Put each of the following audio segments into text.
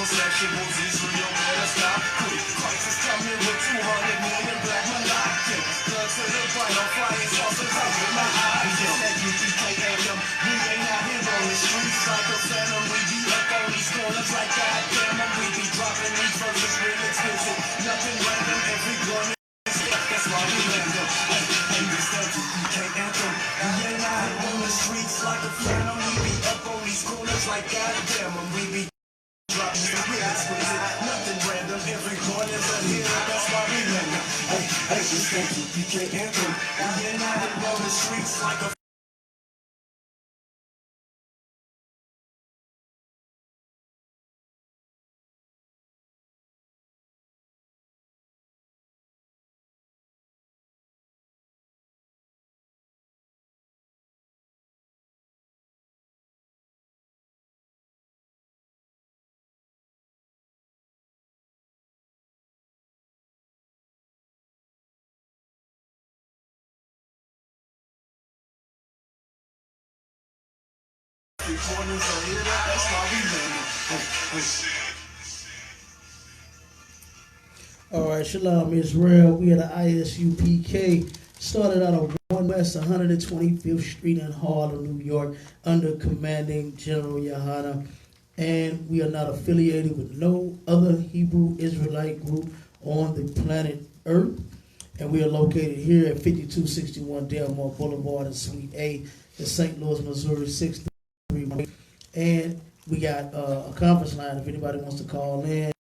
homosexuals, Israel better stop. Quick crisis coming with 200 million black Malachian. Blood to the bite on fire, sauce and hope in my eyes. Yes, that UPK anthem. We ain't out here on the streets like a phantom. We be up on these corners like goddamn them. We be dropping these verses real expensive. Nothing random, every gun is that's why we land them. Hey, this that UPK anthem. We ain't out here on the streets like a phantom. We be up on these corners like goddamn them. We be dropping these real expensive. Nothing random, every gun is a hero. That's why we land them. Hey, this that UPK anthem. We ain't out here on the streets like a corners are here, that's why we land them. All right, Shalom Israel. We at the ISUPK. Started out on 1 West 125th Street in Harlem, New York, under commanding General Yohana. And we are not affiliated with no other Hebrew Israelite group on the planet Earth. And we are located here at 5261 Delmar Boulevard in Suite A in St. Louis, Missouri, 631. And we got a conference line if anybody wants to call in.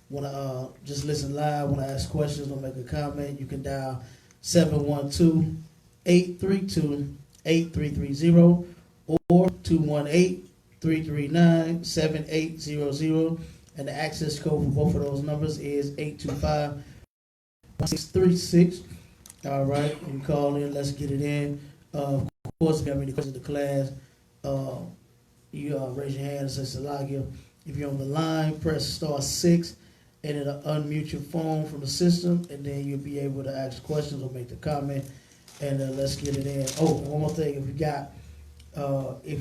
Want to just listen live, want to ask questions or make a comment, you can dial 712-832-8330 or 218-339-7800. And the access code for both of those numbers is 825-636. All right, you call in, let's get it in. Of course, if you have any questions to class, you raise your hand and say Salagia. If you're on the line, press *6. And it'll unmute your phone from the system, and then you'll be able to ask questions or make the comment, and let's get it in. Oh, one more thing, if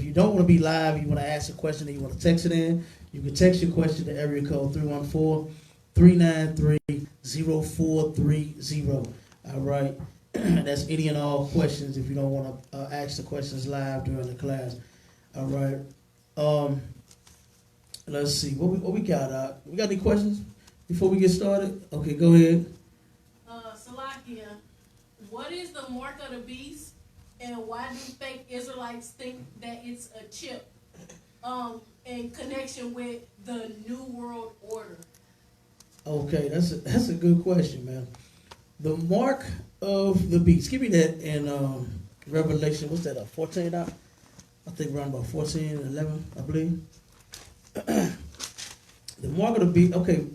you don't want to be live, you want to ask a question and you want to text it in, you can text your question to area code 314-393-0430. All right, that's any and all questions if you don't want to ask the questions live during the class. All right, let's see, what we got? We got any questions before we get started? Okay, go ahead. Salakia, what is the mark of the beast, and why do fake Israelites think that it's a chip in connection with the New World Order? Okay, that's a good question, man. The mark of the beast. Give me that in Revelation. What's that? 14? I think around about 14 and 11, I believe. The mark of the beast. Okay,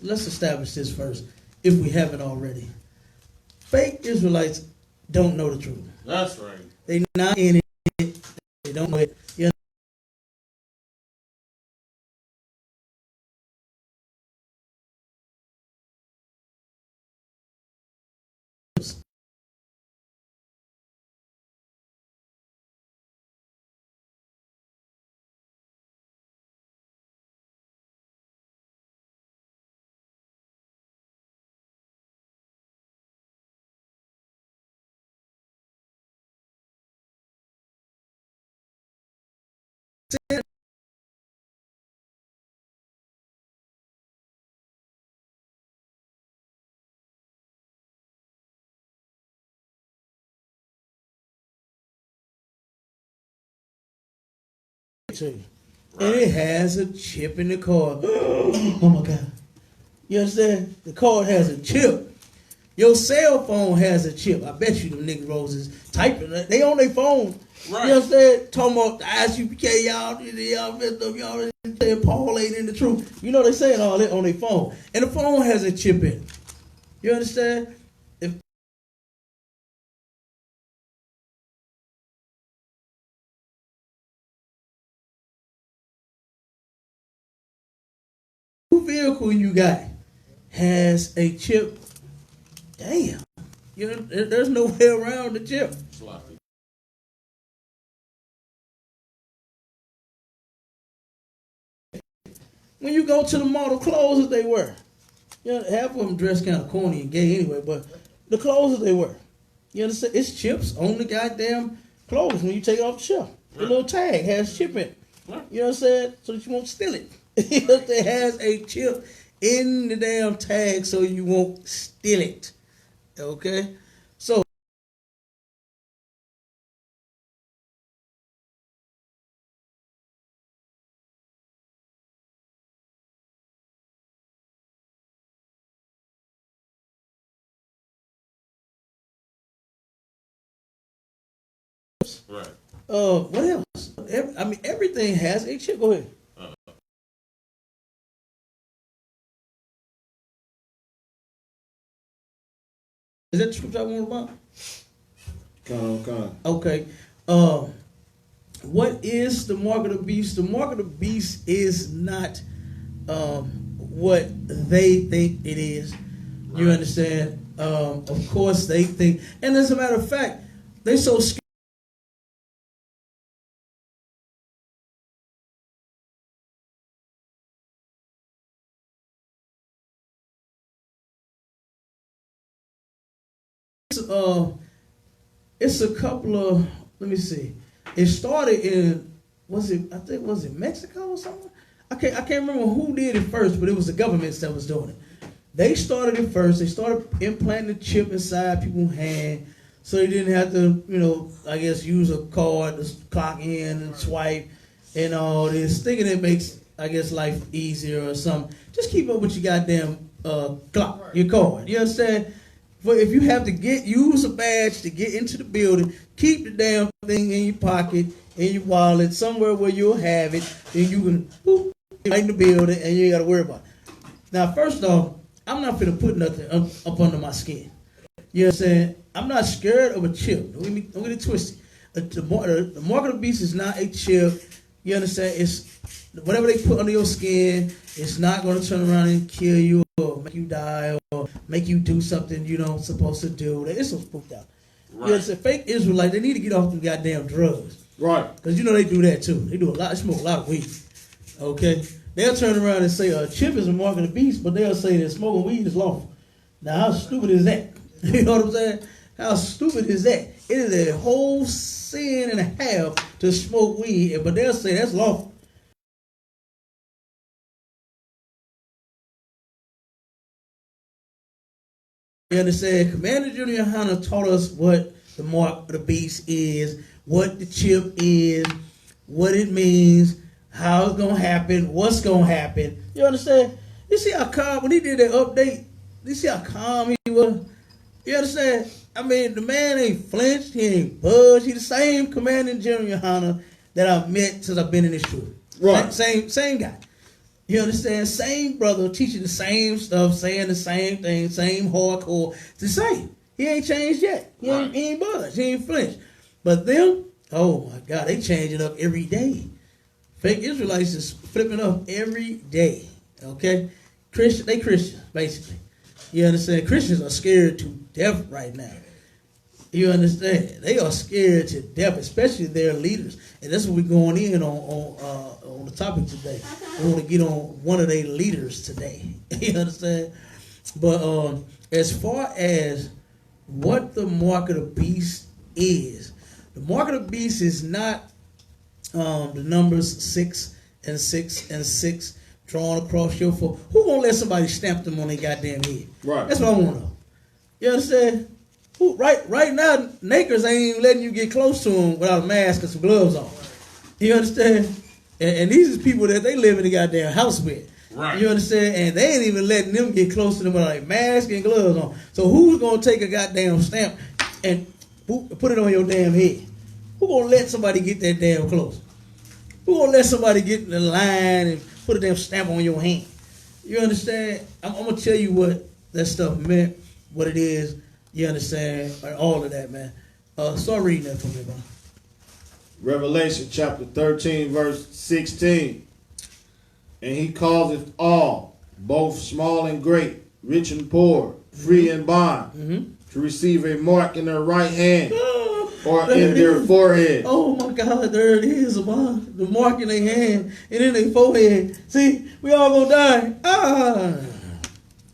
let's establish this first, if we haven't already. Fake Israelites don't know the truth. That's right. They not in it. They don't know it. You and it has a chip in the card. Oh my God. You understand? The card has a chip. Your cell phone has a chip. I bet you them nigga roses typing. They on their phone. Right. You understand? Talking about the ISUPK, y'all messed up, y'all saying Paul ain't in the truth. You know they saying all that on their phone. And the phone has a chip in it. You understand? If the vehicle you got has a chip, damn. You know, there's no way around the chip. Sloppy. when you go to the mall, the clothes that they wear. You know, half of them dress kind of corny and gay anyway, but the clothes that they wear. You understand? It's chips on the goddamn clothes when you take it off the shelf. The little tag has chip in it. You know what I'm saying? So that you won't steal it. It has a chip in the damn tag so you won't steal it. Okay? So, Right. what else? Everything has a chip. Go ahead. Is that the scripture I want about? Come on. Okay. What is the mark of the beast? The mark of the beast is not what they think it is. You understand? Of course they think, and as a matter of fact, they so scared. It's a couple of, let me see. It started in, was it Mexico or something? I can't remember who did it first, but it was the governments that was doing it. They started it first. They started implanting the chip inside people's hand so they didn't have to, I guess use a card to clock in and swipe and all this, thinking it makes, I guess, life easier or something. Just keep up with your goddamn clock, your card. You understand? But if you have to use a badge to get into the building, keep the damn thing in your pocket, in your wallet, somewhere where you'll have it, and you can whoop, right in the building, and you ain't got to worry about it. Now, first off, I'm not finna put nothing up under my skin. You know what I'm saying? I'm not scared of a chip. Don't get it twisted. The mark of the beast is not a chip. You understand? It's whatever they put under your skin. It's not going to turn around and kill you or make you die or make you do something you don't supposed to do. It's so spooked out. Right. You understand? Fake Israelites, they need to get off them goddamn drugs. Right. Because they do that too. They do a lot. They smoke a lot of weed. Okay? They'll turn around and say a chip is a mark of the beast, but they'll say that smoking weed is lawful. Now, how stupid is that? You know what I'm saying? How stupid is that? It is a whole sin and a half to smoke weed, but they'll say that's lawful. You understand? Commander Junior Hunter taught us what the mark of the beast is, what the chip is, what it means, how it's going to happen, what's going to happen. You understand? You see how calm, when he did that update, you see how calm he was? You understand? I mean, the man ain't flinched, he ain't budged. He's the same Commanding General Hunter that I've met since I've been in this truth. Right. Same guy. You understand? Same brother, teaching the same stuff, saying the same thing, same hardcore. It's the same. He ain't changed yet. He ain't budged. He ain't flinched. But them, oh my God, they change it up every day. Fake Israelites is flipping up every day. Okay? They Christians, basically. You understand? Christians are scared to death right now. You understand? They are scared to death, especially their leaders. And that's what we're going in on the topic today. We want to get on one of their leaders today. You understand? But as far as what the mark of the beast is, the mark of the beast is not the numbers 6 and 6 and 6 drawn across your forehead. Who gonna let somebody stamp them on their goddamn head? Right. That's what I want to know. You understand? Right now, Nakers ain't even letting you get close to them without a mask and some gloves on. You understand? And these is people that they live in the goddamn house with. Right. You understand? And they ain't even letting them get close to them without a mask and gloves on. So who's gonna take a goddamn stamp and put it on your damn head? Who gonna let somebody get that damn close? Who gonna let somebody get in the line and put a damn stamp on your hand? You understand? I'm gonna tell you what that stuff meant, what it is. You understand? All of that, man. Start reading that for me, bro. Revelation chapter 13, verse 16. And he causeth all, both small and great, rich and poor, free and bond, to receive a mark in their right hand Or There in it their is. forehead. Oh my God, there it is, man. The mark in their hand and in their forehead. See, we all gonna die.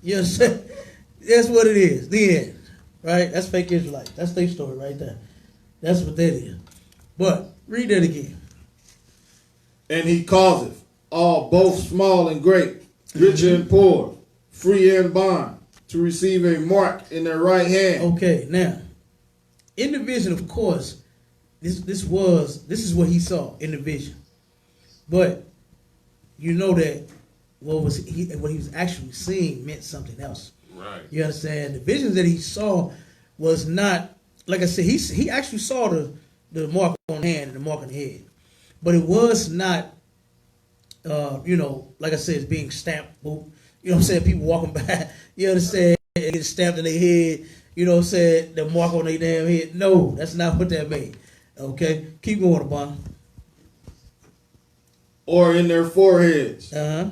Yes, that's what it is. The end. Right? That's fake Israelites. That's their story right there. That's what that is. But read that again. And he causeth all, both small and great, rich and poor, free and bond, to receive a mark in their right hand. Okay, now, in the vision, of course, this is what he saw in the vision. But you know that what he was actually seeing meant something else. Right. You understand? The visions that he saw was not, like I said, he actually saw the mark on the hand and the mark on the head. But it was not, like I said, it's being stamped. You know what I'm saying? People walking by, you understand, and get stamped in their head, you know what I'm saying, the mark on their damn head. No, that's not what that means. Okay? Keep going, Obama. Or in their foreheads, Uh-huh.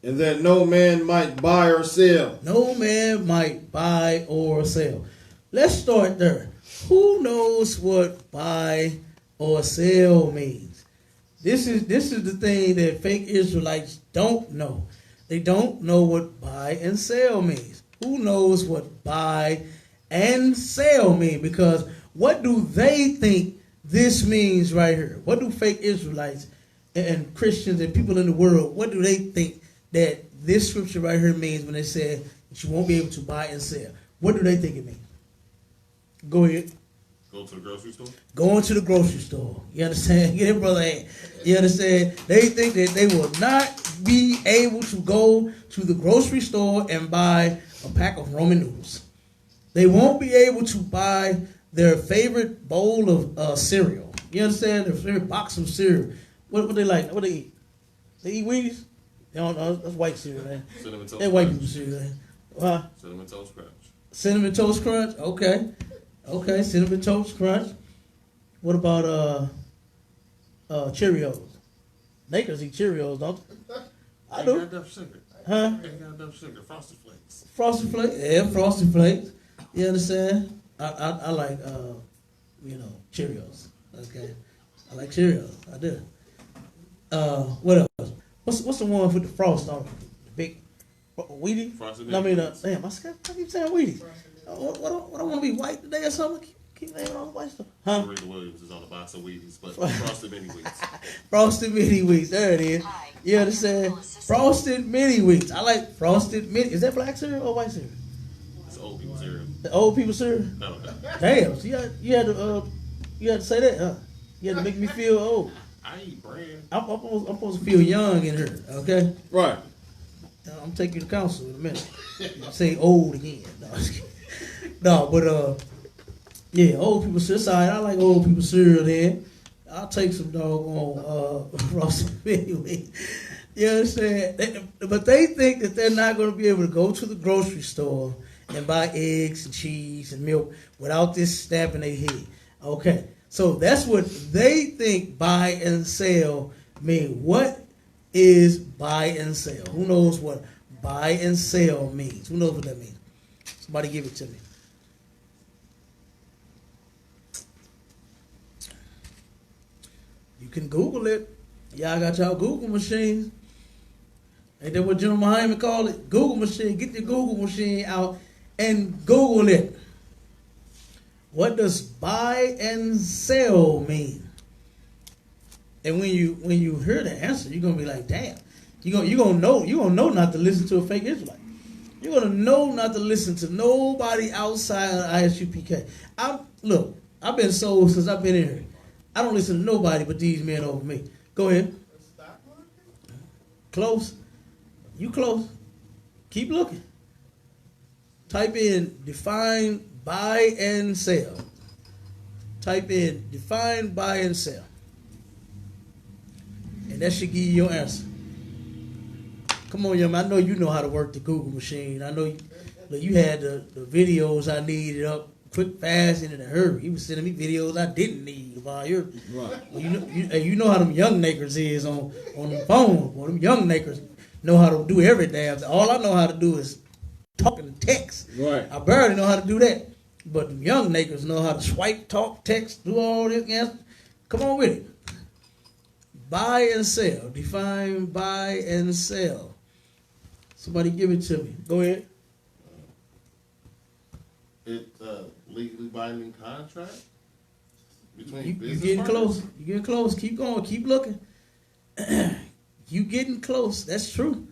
and that no man might buy or sell. No man might buy or sell. Let's start there. Who knows what buy or sell means? This is the thing that fake Israelites don't know. They don't know what buy and sell means. Who knows what buy and sell mean? Because what do they think this means right here? What do fake Israelites and Christians and people in the world, what do they think that this scripture right here means when they say that you won't be able to buy and sell? What do they think it means? Go ahead. Go to the grocery store? Going to the grocery store. You understand? Get it, brother? You understand? They think that they will not be able to go to the grocery store and buy a pack of Roman noodles. They won't be able to buy their favorite bowl of cereal. You understand? Their favorite box of cereal. What they like? What they eat? They eat Wheaties? They don't know. That's white cereal, man. Cinnamon Toast That white Crunch. people cereal, man. Cinnamon Toast Crunch. Cinnamon Toast Crunch? Okay, Cinnamon Toast Crunch. What about Cheerios? Lakers eat Cheerios, don't they? I Ain't do. got enough sugar. Huh? Ain't got enough sugar. Frosted Flakes. Frosted Flakes? Yeah, Frosted Flakes. You understand? I like, Cheerios. Okay. I like Cheerios. I do. What else? What's the one with the frost on it? The big Wheaties? Frosted No, I mean, Wheaties. damn, I keep saying Wheaties. What I want to be white today or something? Keep naming all the white stuff. Huh? Serena Williams is on a box of Wheaties, but Frosted Mini Wheats. Frosted Mini Wheats. There it is. You understand? Frosted Mini Wheats. I like Frosted Mini. Is that black cereal or white cereal? It's old people cereal. The old people cereal? No, no. Damn. So you had to say that, huh? You had to make me feel old. I eat brand. I'm supposed to feel young in here, okay? Right. I'm taking you to counsel in a minute. Say old again. No, I'm just kidding. No, but yeah, old people cereal. Sorry, I like old people cereal then. I'll take some doggone Frosted Mini Wheats. You understand? But they think that they're not going to be able to go to the grocery store and buy eggs and cheese and milk without this stamp in their head. Okay, so that's what they think buy and sell mean. What is buy and sell? Who knows what buy and sell means? Who knows what that means? Somebody give it to me. You can Google it. Y'all got y'all Google machines. Ain't that what General Muhammad called it? Google machine. Get your Google machine out and Google it. What does buy and sell mean? And when you hear the answer, you're gonna be like, damn. You're gonna know not to listen to a fake Israelite. You're gonna know not to listen to nobody outside of ISUPK. I've been sold since I've been in here. I don't listen to nobody but these men over me. Go ahead. Close. You close. Keep looking. Type in define buy and sell. Type in define buy and sell. And that should give you your answer. Come on, young man. I know you know how to work the Google machine. I know you had the videos I needed up quick, fast, and in a hurry. You was sending me videos I didn't need about your. Right. You know how them young nakers is on the phone. Well, them young nakers know how to do every damn thing. All I know how to do is talk and text. Right. I barely know how to do that. But the young niggas know how to swipe, talk, text, do all this. Yeah. Come on with it. Buy and sell. Define buy and sell. Somebody give it to me. Go ahead. It's a legally binding contract between You business getting partners. close. You getting close. Keep going. Keep looking. You getting close. That's true.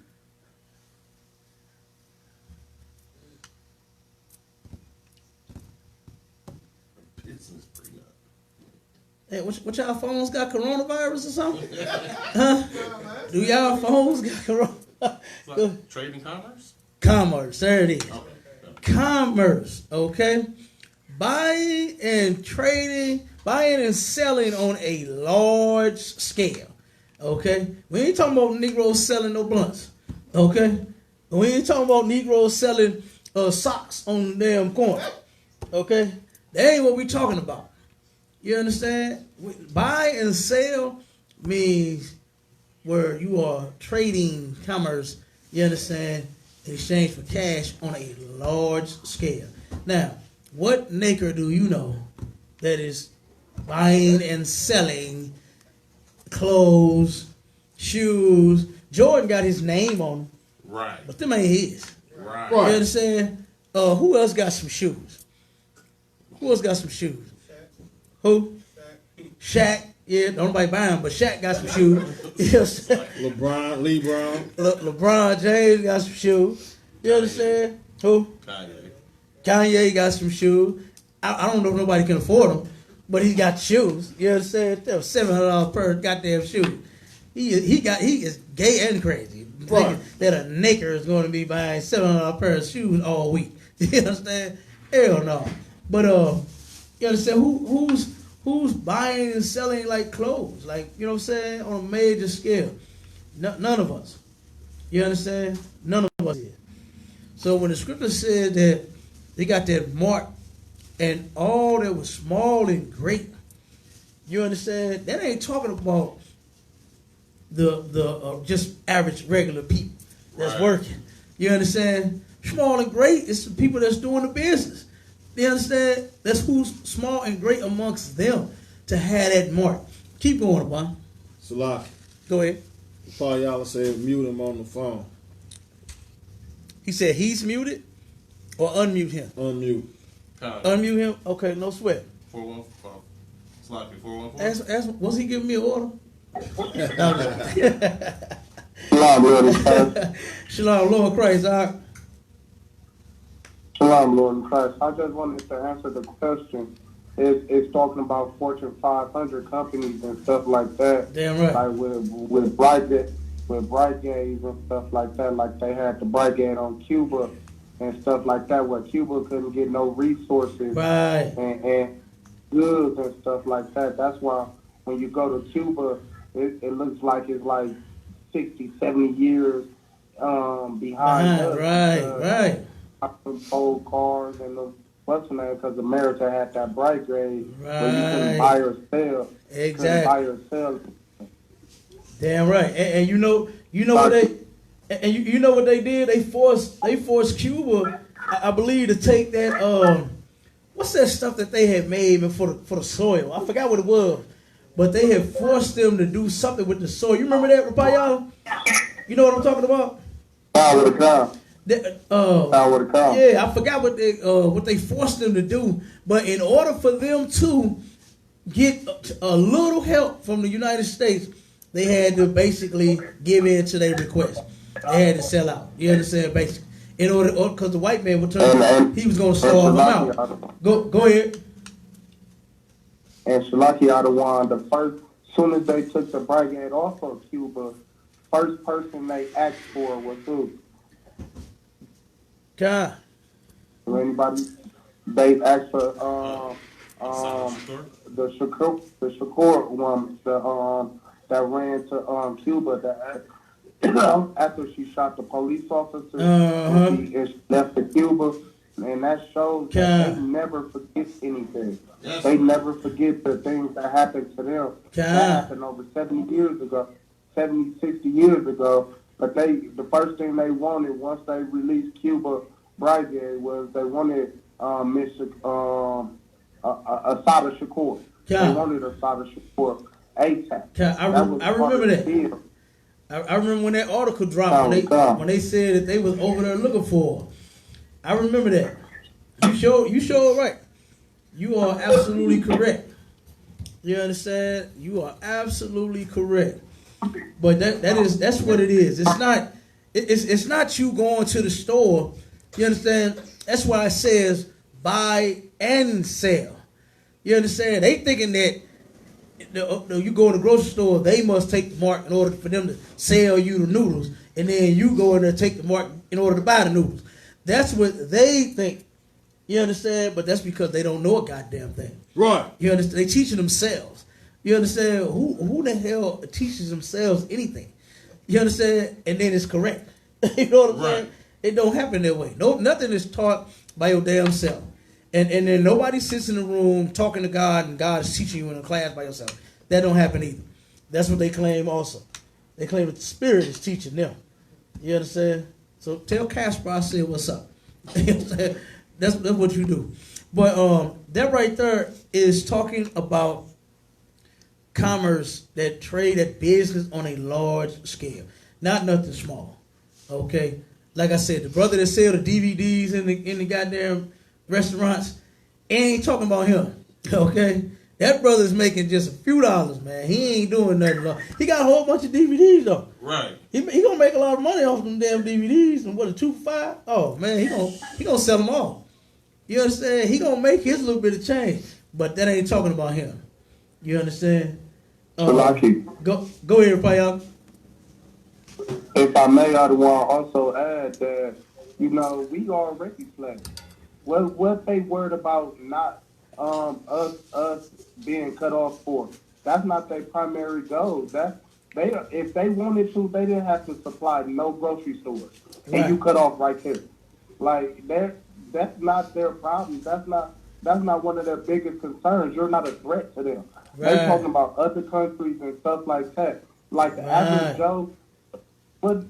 Business prenup. Hey, what y'all phones got coronavirus or something? Huh? Do y'all phones got coronavirus? It's like trade and commerce? Commerce. There it is. Okay. Commerce. Okay. Buying and trading, buying and selling on a large scale. Okay. We ain't talking about Negroes selling no blunts. Okay. We ain't talking about Negroes selling socks on the damn corner. Okay. That ain't what we talking about. You understand? Buy and sell means where you are trading commerce, you understand, in exchange for cash on a large scale. Now, what nigger do you know that is buying and selling clothes, shoes? Jordan got his name on them, Right. but them ain't his. Right. You understand? Who else got some shoes? Who else got some shoes? Who? Shaq. Yeah, nobody buy them, but Shaq got some shoes. You understand? LeBron James got some shoes. You understand? Who? Kanye. Kanye got some shoes. I don't know if nobody can afford them, but he got shoes. You understand? They're $700 per goddamn shoe. He is gay and crazy. Right. Thinking that a nigger is going to be buying $700 pair of shoes all week. You understand? Hell no. But you understand who's buying and selling like clothes, like, you know what I'm saying, on a major scale? None of us. You understand? None of us is. So when the scripture said that they got that mark and all that was small and great, you understand? That ain't talking about the just average regular people that's Right. working. You understand? Small and great is the people that's doing the business. You understand? That's who's small and great amongst them to have that mark. Keep going, boy. Salaki. Go ahead. Paul y'all said mute him on the phone. He said he's muted or unmute him. Unmute. Unmute him. Okay, no sweat. 414. Sloppy 414. Was he giving me an order? Shalom, Lord in Christ. Shalom, Lord Christ. Shalom, Lord in Christ. I just wanted to answer the question. It's talking about Fortune 500 companies and stuff like that. Damn right. Like with Brigades and stuff like that. Like they had the Brigade on Cuba and stuff like that, where Cuba couldn't get no resources Right. and goods and stuff like that. That's why when you go to Cuba, it looks like it's like 60, 70 years behind us. Right. Them old cars and the what's the name? Because America had that Brigade where you couldn't buy or sell. Exactly. Couldn't buy or sell. Damn right. And you know what they and you know what they did? They forced Cuba, I believe, to take that what's that stuff that they had made for the soil? I forgot what it was. But they had forced them to do something with the soil. You remember that, Raphael? You know what I'm talking about? Power to come. Power to come. Yeah, I forgot what they forced them to do. But in order for them to get a little help from the United States, they had to basically give in to their request. They had to sell out. You understand? Basically, in order, because the white man would turn, he was going to starve them out. Go ahead. And Shalaki Adawan, the first, soon as they took the Brigade off of Cuba, first person they asked for was who? God. Anybody? They asked for the Shakur woman that ran to Cuba that after she shot the police officer and she left to Cuba, and that shows that they never forget anything. Yes. They never forget the things that happened to them. That happened over 70 years ago, 70, 60 years ago. But the first thing they wanted once they released Cuba Brigade was they wanted Mr. Asada Shakur. They wanted Asada Shakur ASAP. I remember that. I remember when that article dropped when they said that they was over there looking for her. I remember that. You showed right. You are absolutely correct. You understand? You are absolutely correct. But that's what it is. It's not you going to the store. You understand? That's why it says buy and sell. You understand? They thinking that you go to the grocery store, they must take the mark in order for them to sell you the noodles, and then you go in there and take the mark in order to buy the noodles. That's what they think. You understand? But that's because they don't know a goddamn thing. Right. You understand? They teaching themselves. You understand? Who the hell teaches themselves anything? You understand? And then it's correct. You know what I'm saying? It don't happen that way. No, nothing is taught by your damn self. And then nobody sits in the room talking to God and God is teaching you in a class by yourself. That don't happen either. That's what they claim also. They claim that the Spirit is teaching them. You understand? So tell Casper I said what's up. You know what I'm saying? That's what you do. But that right there is talking about commerce, that trade, that business on a large scale. Not nothing small. Okay? Like I said, the brother that sell the DVDs in the goddamn restaurants, ain't talking about him. Okay? That brother's making just a few dollars, man. He ain't doing nothing wrong. He got a whole bunch of DVDs though. Right. He gonna make a lot of money off them damn DVDs. And what, a 2 for $5? Oh man, he gonna sell them all. You understand? He gonna make his little bit of change. But that ain't talking about him. You understand? Go ahead, Payal. If I may, I'd want to also add that, we already slaves. What they worried about not us being cut off for? That's not their primary goal. If they wanted to, they didn't have to supply no grocery stores, and you cut off right there. Like that's not their problem. That's not one of their biggest concerns. You're not a threat to them. Right. They're talking about other countries and stuff like that. Like the average Joe, but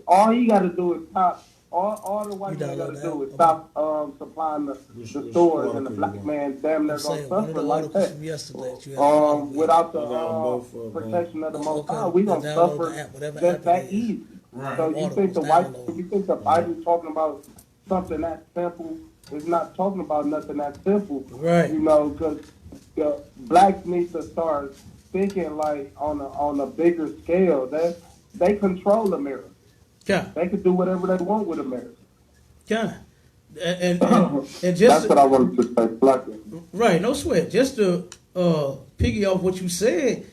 all he got to do is stop. All the white man got to do is stop supplying the stores, and the black man damn near gonna suffer like that. Without the protection of the Most High, we gonna suffer just that easy. Right. So you think the Bible's talking about something that simple? It's not talking about nothing that simple. Right. Because the blacks need to start thinking like on a bigger scale. They control America. Yeah. They can do whatever they want with America. Yeah. And just that's what I wanted to say, black. Right, no sweat. Just to piggy off what you said,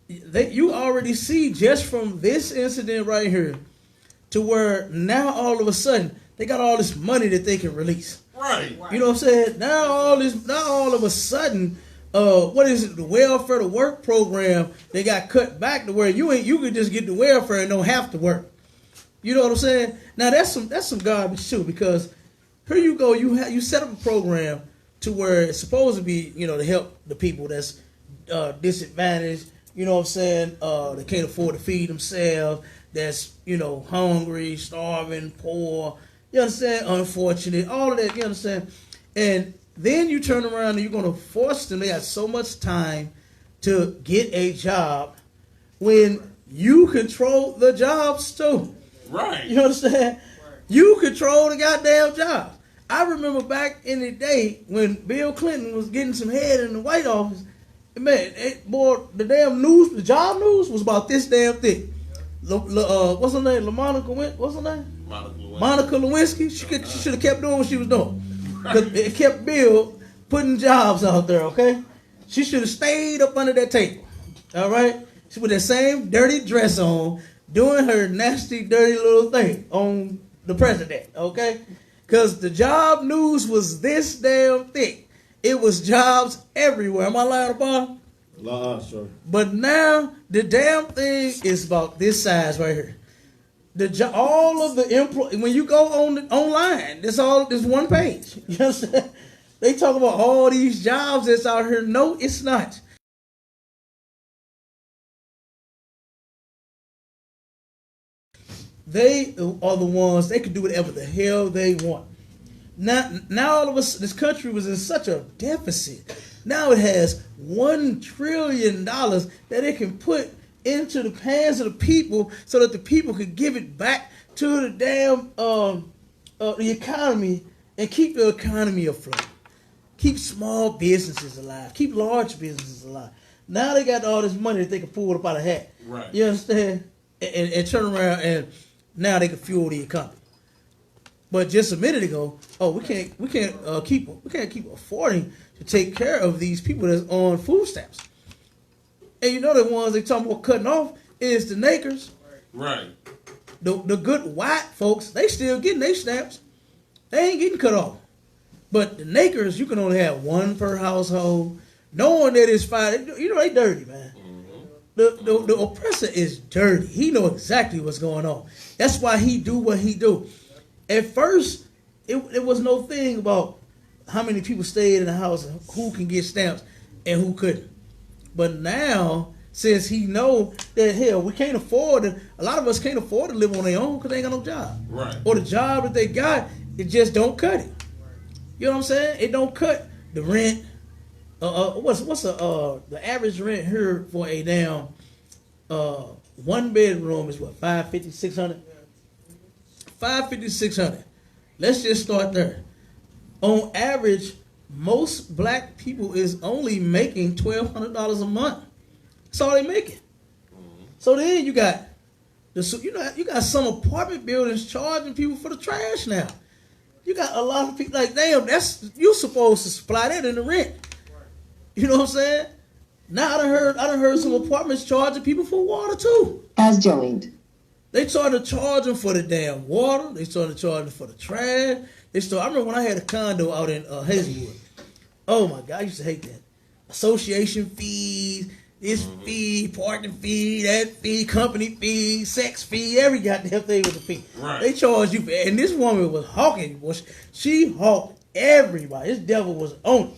you already see just from this incident right here to where now all of a sudden they got all this money that they can release. Right. You know what I'm saying? Now all of a sudden, what is it? The welfare to work program, they got cut back to where you could just get the welfare and don't have to work. You know what I'm saying? Now that's some garbage too, because here you go, you set up a program to where it's supposed to be, to help the people that's disadvantaged. You know what I'm saying? They can't afford to feed themselves. That's hungry, starving, poor. You understand? Unfortunate, all of that. You understand? And then you turn around and you're gonna force them. They got so much time to get a job when you control the jobs too. Right. You understand? Right. You control the goddamn job. I remember back in the day when Bill Clinton was getting some head in the White Office, man, the damn news, the job news was about this damn thick. What's her name? What's her name? Monica Lewinsky. She should have kept doing what she was doing. Because it kept Bill putting jobs out there, okay? She should have stayed up under that table. All right? She put that same dirty dress on, doing her nasty, dirty little thing on the president, okay? Because the job news was this damn thick. It was jobs everywhere. Am I lying about? Sure. But now the damn thing is about this size right here. All of the when you go online, this one page. You understand? They talk about all these jobs that's out here. No, it's not. They are the ones, they can do whatever the hell they want. Now all of us, this country was in such a deficit. Now it has $1 trillion that it can put into the hands of the people so that the people could give it back to the damn the economy and keep the economy afloat. Keep small businesses alive. Keep large businesses alive. Now they got all this money that they can pull up out of a hat. Right. You understand? And turn around and now they can fuel the economy. But just a minute ago, we can't keep affording to take care of these people that's on food stamps. And you know the ones they talking about cutting off is the nakers. Right. The good white folks, they still getting their stamps. They ain't getting cut off. But the nakers, you can only have one per household. Knowing that it's fine, you know they dirty, man. The oppressor is dirty. He know exactly what's going on. That's why he do what he do. At first, it was no thing about how many people stayed in the house and who can get stamps and who couldn't. But now, since he know that, hell, we can't afford it, a lot of us can't afford to live on their own because they ain't got no job. Right. Or the job that they got, it just don't cut it. You know what I'm saying? It don't cut the rent. What's the average rent here for a damn one bedroom is what, $550, $600? $550, $600. Let's just start there. On average, most black people is only making $1,200 a month. That's all they making. So then you got you got some apartment buildings charging people for the trash now. You got a lot of people like, damn, you supposed to supply that in the rent. You know what I'm saying? Now I done heard some apartments charging people for water too. As joined. They started charging for the damn water. They started charging for the trash. I remember when I had a condo out in Hazelwood. Oh my God, I used to hate that. Association fees, this fee, parking fee, that fee, company fee, sex fee, every goddamn thing was a fee. Right. They charged you for, and this woman was hawking. She hawked everybody. This devil was on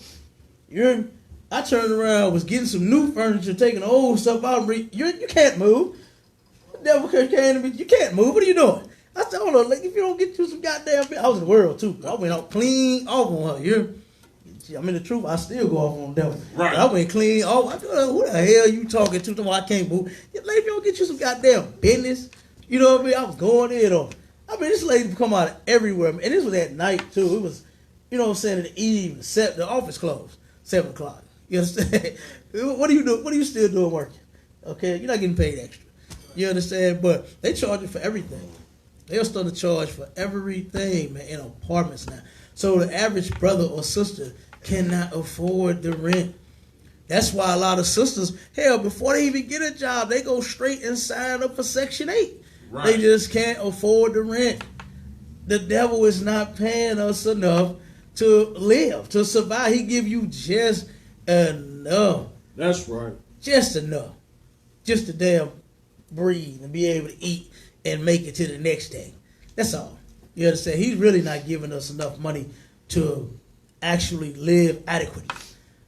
it. I turned around, was getting some new furniture, taking the old stuff out. You can't move. Devil came to me. You can't move. What are you doing? I said, hold on, like, if you don't get you some goddamn, I was in the world too. I went out clean off on her. I mean the truth. I still go off on the devil. Right. I went clean off. I thought, who the hell you talking to? I can't move. Lady, if you don't get you some goddamn business, you know what I mean? I was going in on. I mean, this lady come out of everywhere, and this was at night too. It was, you know what I'm saying, in the evening. The office closed 7 o'clock. You understand? What do you do? What are you still doing working? Okay, you're not getting paid extra. You understand? But they charge you for everything. They'll start to charge for everything, man, in apartments now. So the average brother or sister cannot afford the rent. That's why a lot of sisters, hell, before they even get a job, they go straight and sign up for Section 8. Right. They just can't afford the rent. The devil is not paying us enough to live, to survive. He give you just enough. That's right. Just enough. Just to damn breathe and be able to eat and make it to the next day. That's all. You understand? He's really not giving us enough money to actually live adequately.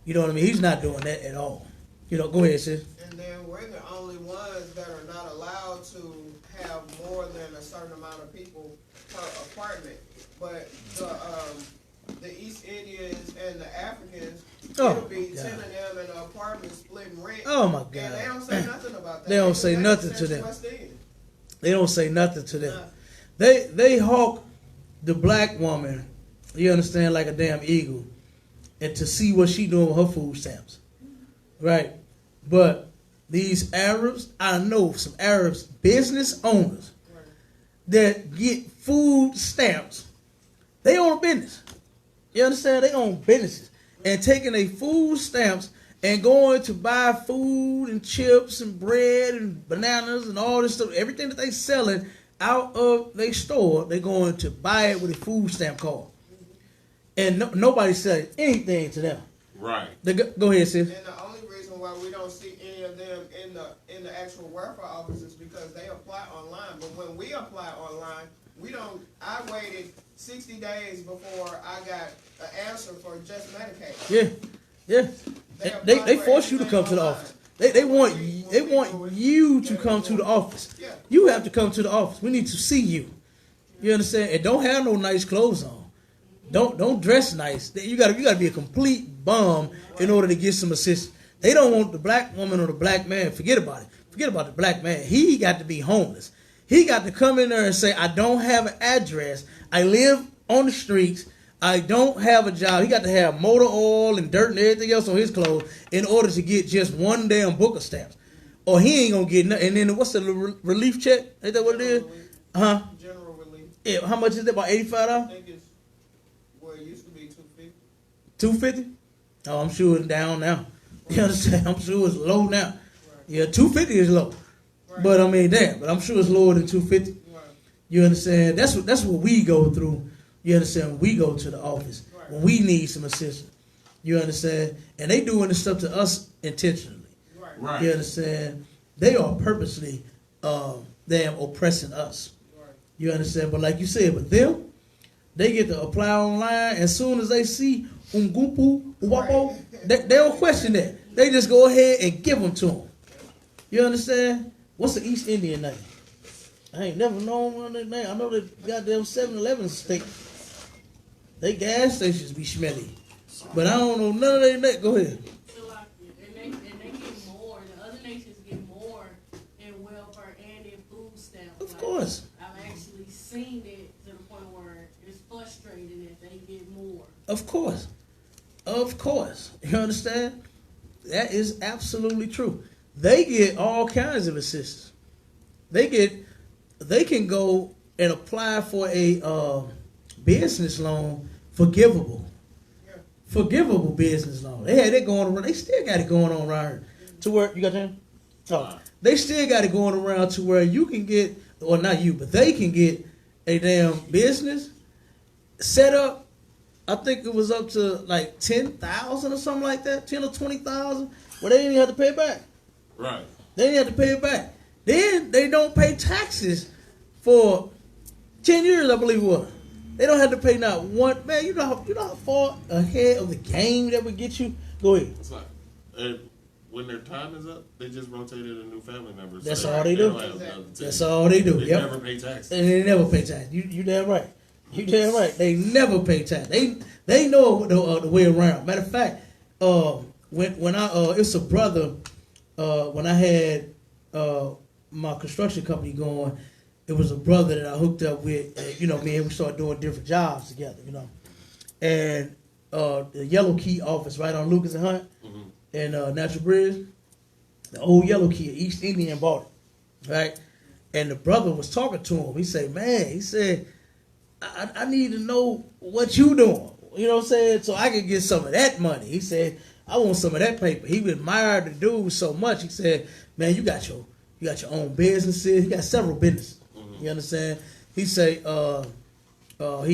You know what I mean? He's not doing that at all. You know, go ahead, sis. And then we're the only ones that are not allowed to have more than a certain amount of people per apartment. But the East Indians and the Africans, it'll be 10 of them in an apartment splitting rent. Oh my God. And they don't say nothing about that. They don't say nothing to them. West End. They don't say nothing to them. They hawk the black woman, you understand, like a damn eagle, and to see what she doing with her food stamps. Right? But these Arabs, I know some Arabs, business owners, that get food stamps. They own a business. You understand? They own businesses. And taking their food stamps and going to buy food and chips and bread and bananas and all this stuff, everything that they selling out of their store, they're going to buy it with a food stamp card. And nobody's selling anything to them. Right. Go ahead, sis. And the only reason why we don't see any of them in the actual welfare office is because they apply online. But when we apply online, I waited 60 days before I got an answer for just Medicaid. Yeah. They force you to come to the office. They want you to come to the office. Yeah. You have to come to the office. We need to see you. You understand? And don't have no nice clothes on. Don't dress nice. You gotta be a complete bum in order to get some assistance. They don't want the black woman or the black man. Forget about it. Forget about the black man. He got to be homeless. He got to come in there and say, I don't have an address. I live on the streets. I don't have a job. He got to have motor oil and dirt and everything else on his clothes in order to get just one damn book of stamps. Or he ain't gonna get nothing. And then what's the relief check? Ain't that what it is? Huh? General relief. Yeah. How much is that? About $85? I think it's, well, it used to be $250. $250? Oh, I'm sure it's down now. You understand? I'm sure it's low now. Yeah, $250 is low. Right. But I mean, damn. But I'm sure it's lower than $250. Right. You understand? That's what we go through. You understand? When we go to the office, Right. when we need some assistance. You understand? And they doing this stuff to us intentionally. Right. Right. You understand? They are purposely damn oppressing us. Right. You understand? But like you said, with them, they get to apply online. As soon as they see Umgupu, Uwapo, they don't question that. They just go ahead and give them to them. You understand? What's the East Indian name? I ain't never known one of their name. I know the goddamn 7-Eleven stink. They gas stations be smelly. But I don't know none of their name. Go ahead. And they get more. The other nations get more in welfare and in food stamps. Of course. I've actually seen it to the point where it's frustrating that they get more. Of course. Of course. You understand? That is absolutely true. They get all kinds of assistance. They can go and apply for a business loan, forgivable. Yeah. Forgivable business loan. They had it going around. They still got it going on around here. To where, you got that? Oh, they still got it going around to where you can get, or not you, but they can get a damn business set up. I think it was up to like 10,000 or something like that, 10 or 20,000, where they didn't have to pay it back. Right. They didn't have to pay it back. Then they don't pay taxes for 10 years, I believe it was. They don't have to pay not one. Man, you know how far ahead of the game that would get you? Go ahead. It's like, when their time is up, they just rotated a new family member. So That's all they do. don't have another That's 10. all they do. They Yep. never pay taxes. And they never pay tax. You damn right. You damn right. They never pay tax. They know the way around. Matter of fact, when I it's a brother. When I had my construction company going, it was a brother that I hooked up with. Me and we started doing different jobs together. And the Yellow Key office right on Lucas and Hunt and Natural Bridge, the old Yellow Key, East Indian bought it, right? And the brother was talking to him. He said, "Man," I need to know what you doing. You know what I'm saying? So I can get some of that money. He said, I want some of that paper. He admired the dude so much. He said, man, you got your own businesses. He got several businesses. You understand? He say he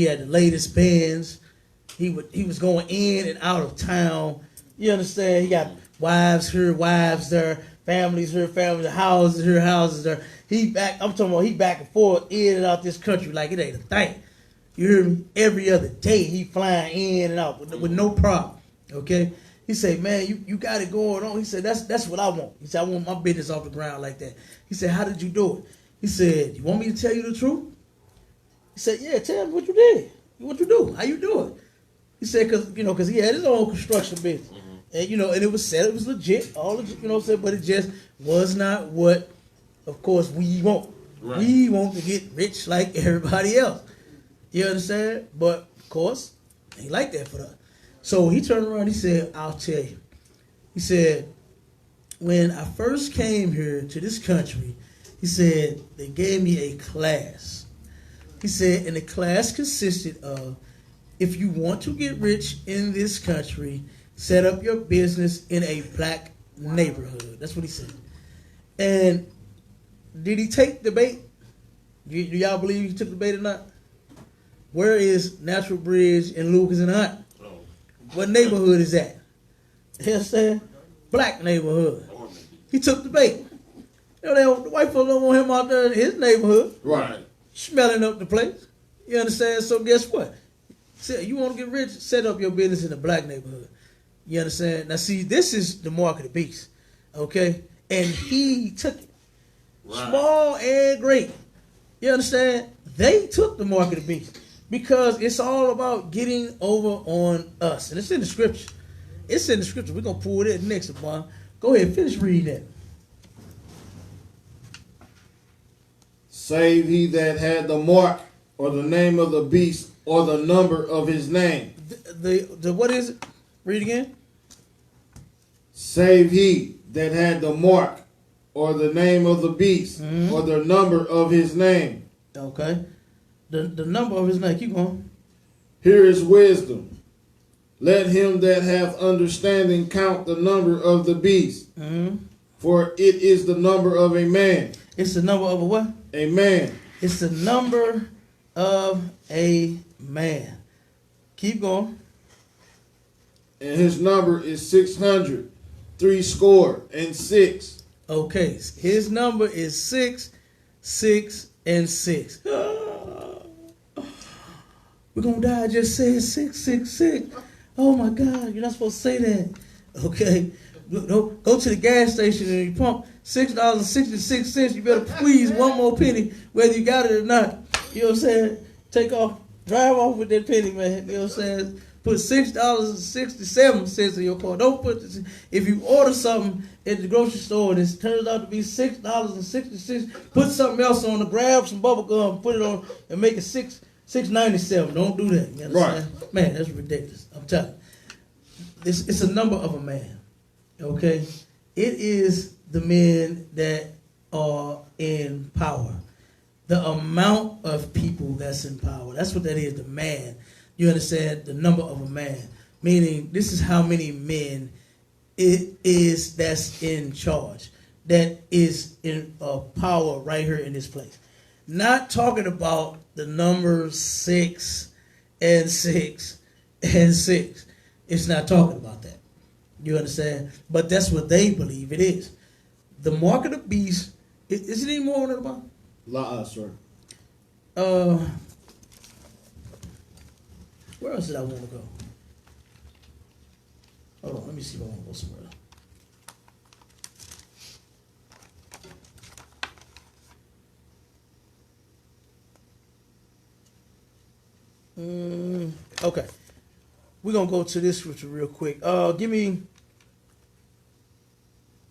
had the latest Benz. He was going in and out of town. You understand? He got wives here, wives there, families here, families, houses here, houses there. I'm talking about he back and forth in and out this country like it ain't a thing. You hear me? Every other day he flying in and out with no problem. Okay? He said, man, you got it going on. He said, that's what I want. He said, I want my business off the ground like that. He said, how did you do it? He said, you want me to tell you the truth? He said, yeah, tell me what you did. What you do? How you do it? He said, because he had his own construction business. And, and it was said it was legit, all legit, you know what I'm saying? But it just was not what, of course, we want. Right. We want to get rich like everybody else. You understand? But, of course, ain't like that for us. So he turned around, he said, I'll tell you. He said, when I first came here to this country, he said, they gave me a class. He said, and the class consisted of, if you want to get rich in this country, set up your business in a black neighborhood. That's what he said. And did he take the bait? Do y'all believe he took the bait or not? Where is Natural Bridge and Lucas and Hunt? What neighborhood is that? You know what I'm saying? Black neighborhood. He took the bait. The white folks don't want him out there in his neighborhood. Right. Smelling up the place. You understand? So guess what? You want to get rich? Set up your business in a black neighborhood. You understand? Now see, this is the mark of the beast. Okay? And he took it. Right. Small and great. You understand? They took the mark of the beast. Because it's all about getting over on us. And it's in the scripture. It's in the scripture. We're going to pull it next one. Go ahead, finish reading that. Save he that had the mark or the name of the beast or the number of his name. The what is it? Read again. Save he that had the mark or the name of the beast or the number of his name. Okay. The number of his name. Keep going. Here is wisdom. Let him that hath understanding count the number of the beast. For it is the number of a man. It's the number of a what? A man. It's the number of a man. Keep going. And his number is 600, 66. Okay. His number is 6, 6, and 6. We're going to die. I just said 666. Oh my God. You're not supposed to say that. Okay. Go to the gas station and you pump $6.66. You better squeeze one more penny, whether you got it or not. You know what I'm saying? Take off, drive off with that penny, man. You know what I'm saying? Put $6.67 in your car. Don't put this. If you order something at the grocery store and it turns out to be $6.66, put something else on it. Grab some bubble gum, put it on, and make it $6.97. Don't do that. You understand? Right. Man, that's ridiculous. I'm telling you. It's a number of a man. Okay? It is the men that are in power. The amount of people that's in power. That's what that is, the man. You understand? The number of a man. Meaning, this is how many men it is that's in charge. That is in power right here in this place. Not talking about the numbers 6 and 6 and 6. It's not talking about that. You understand? But that's what they believe it is. The mark of the beast, is it any more on the Bible? Sir. Where else did I want to go? Hold on, let me see if I want to go somewhere else. Okay. We're going to go to this scripture real quick. Give me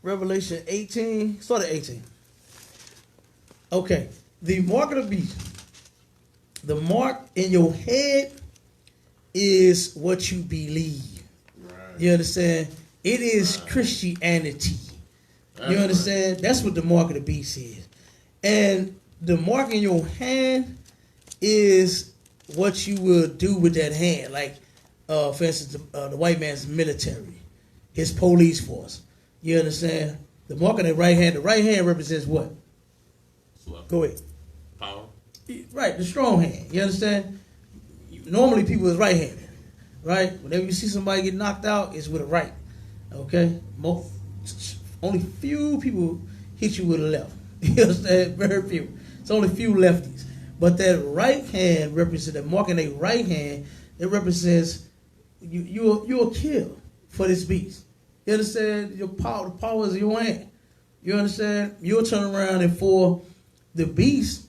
Revelation 18. Start at 18. Okay. The mark of the beast. The mark in your head is what you believe. Right. You understand? It is Christianity. You understand? That's what the mark of the beast is. And the mark in your hand is what you will do with that hand. Like, for instance, the white man's military, his police force. You understand? The mark on the right hand represents what? Slow. Go ahead. Power. Right, the strong hand. You understand? Normally people is right-handed, right? Whenever you see somebody get knocked out, it's with a right. Okay? Only few people hit you with a left. You understand? Very few. It's only few lefties. But that right hand represents, that mark in a right hand, it represents you'll kill for this beast. You understand? Your power, the power is in your hand. You understand? You'll turn around and for the beast,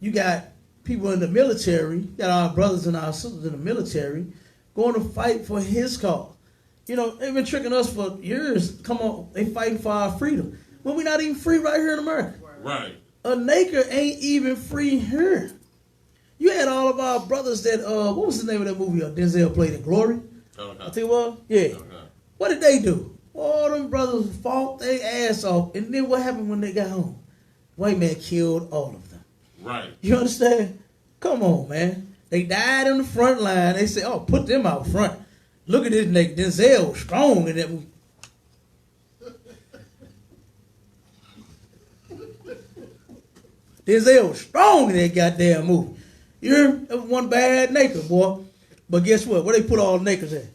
you got people in the military, you got our brothers and our sisters in the military going to fight for his cause. You know, they've been tricking us for years. Come on, they fighting for our freedom. But we're not even free right here in America. Right. A nigger ain't even free here. You had all of our brothers that, what was the name of that movie Denzel played in Glory? Okay. I think it was? Yeah. Okay. What did they do? All them brothers fought their ass off. And then what happened when they got home? White man killed all of them. Right. You understand? Come on, man. They died on the front line. They said, oh, put them out front. Look at this nigga. Denzel was strong in that movie. Denzel was strong in that goddamn movie. You hear? That was one bad naked, boy. But guess what? Where they put all the nakeds at?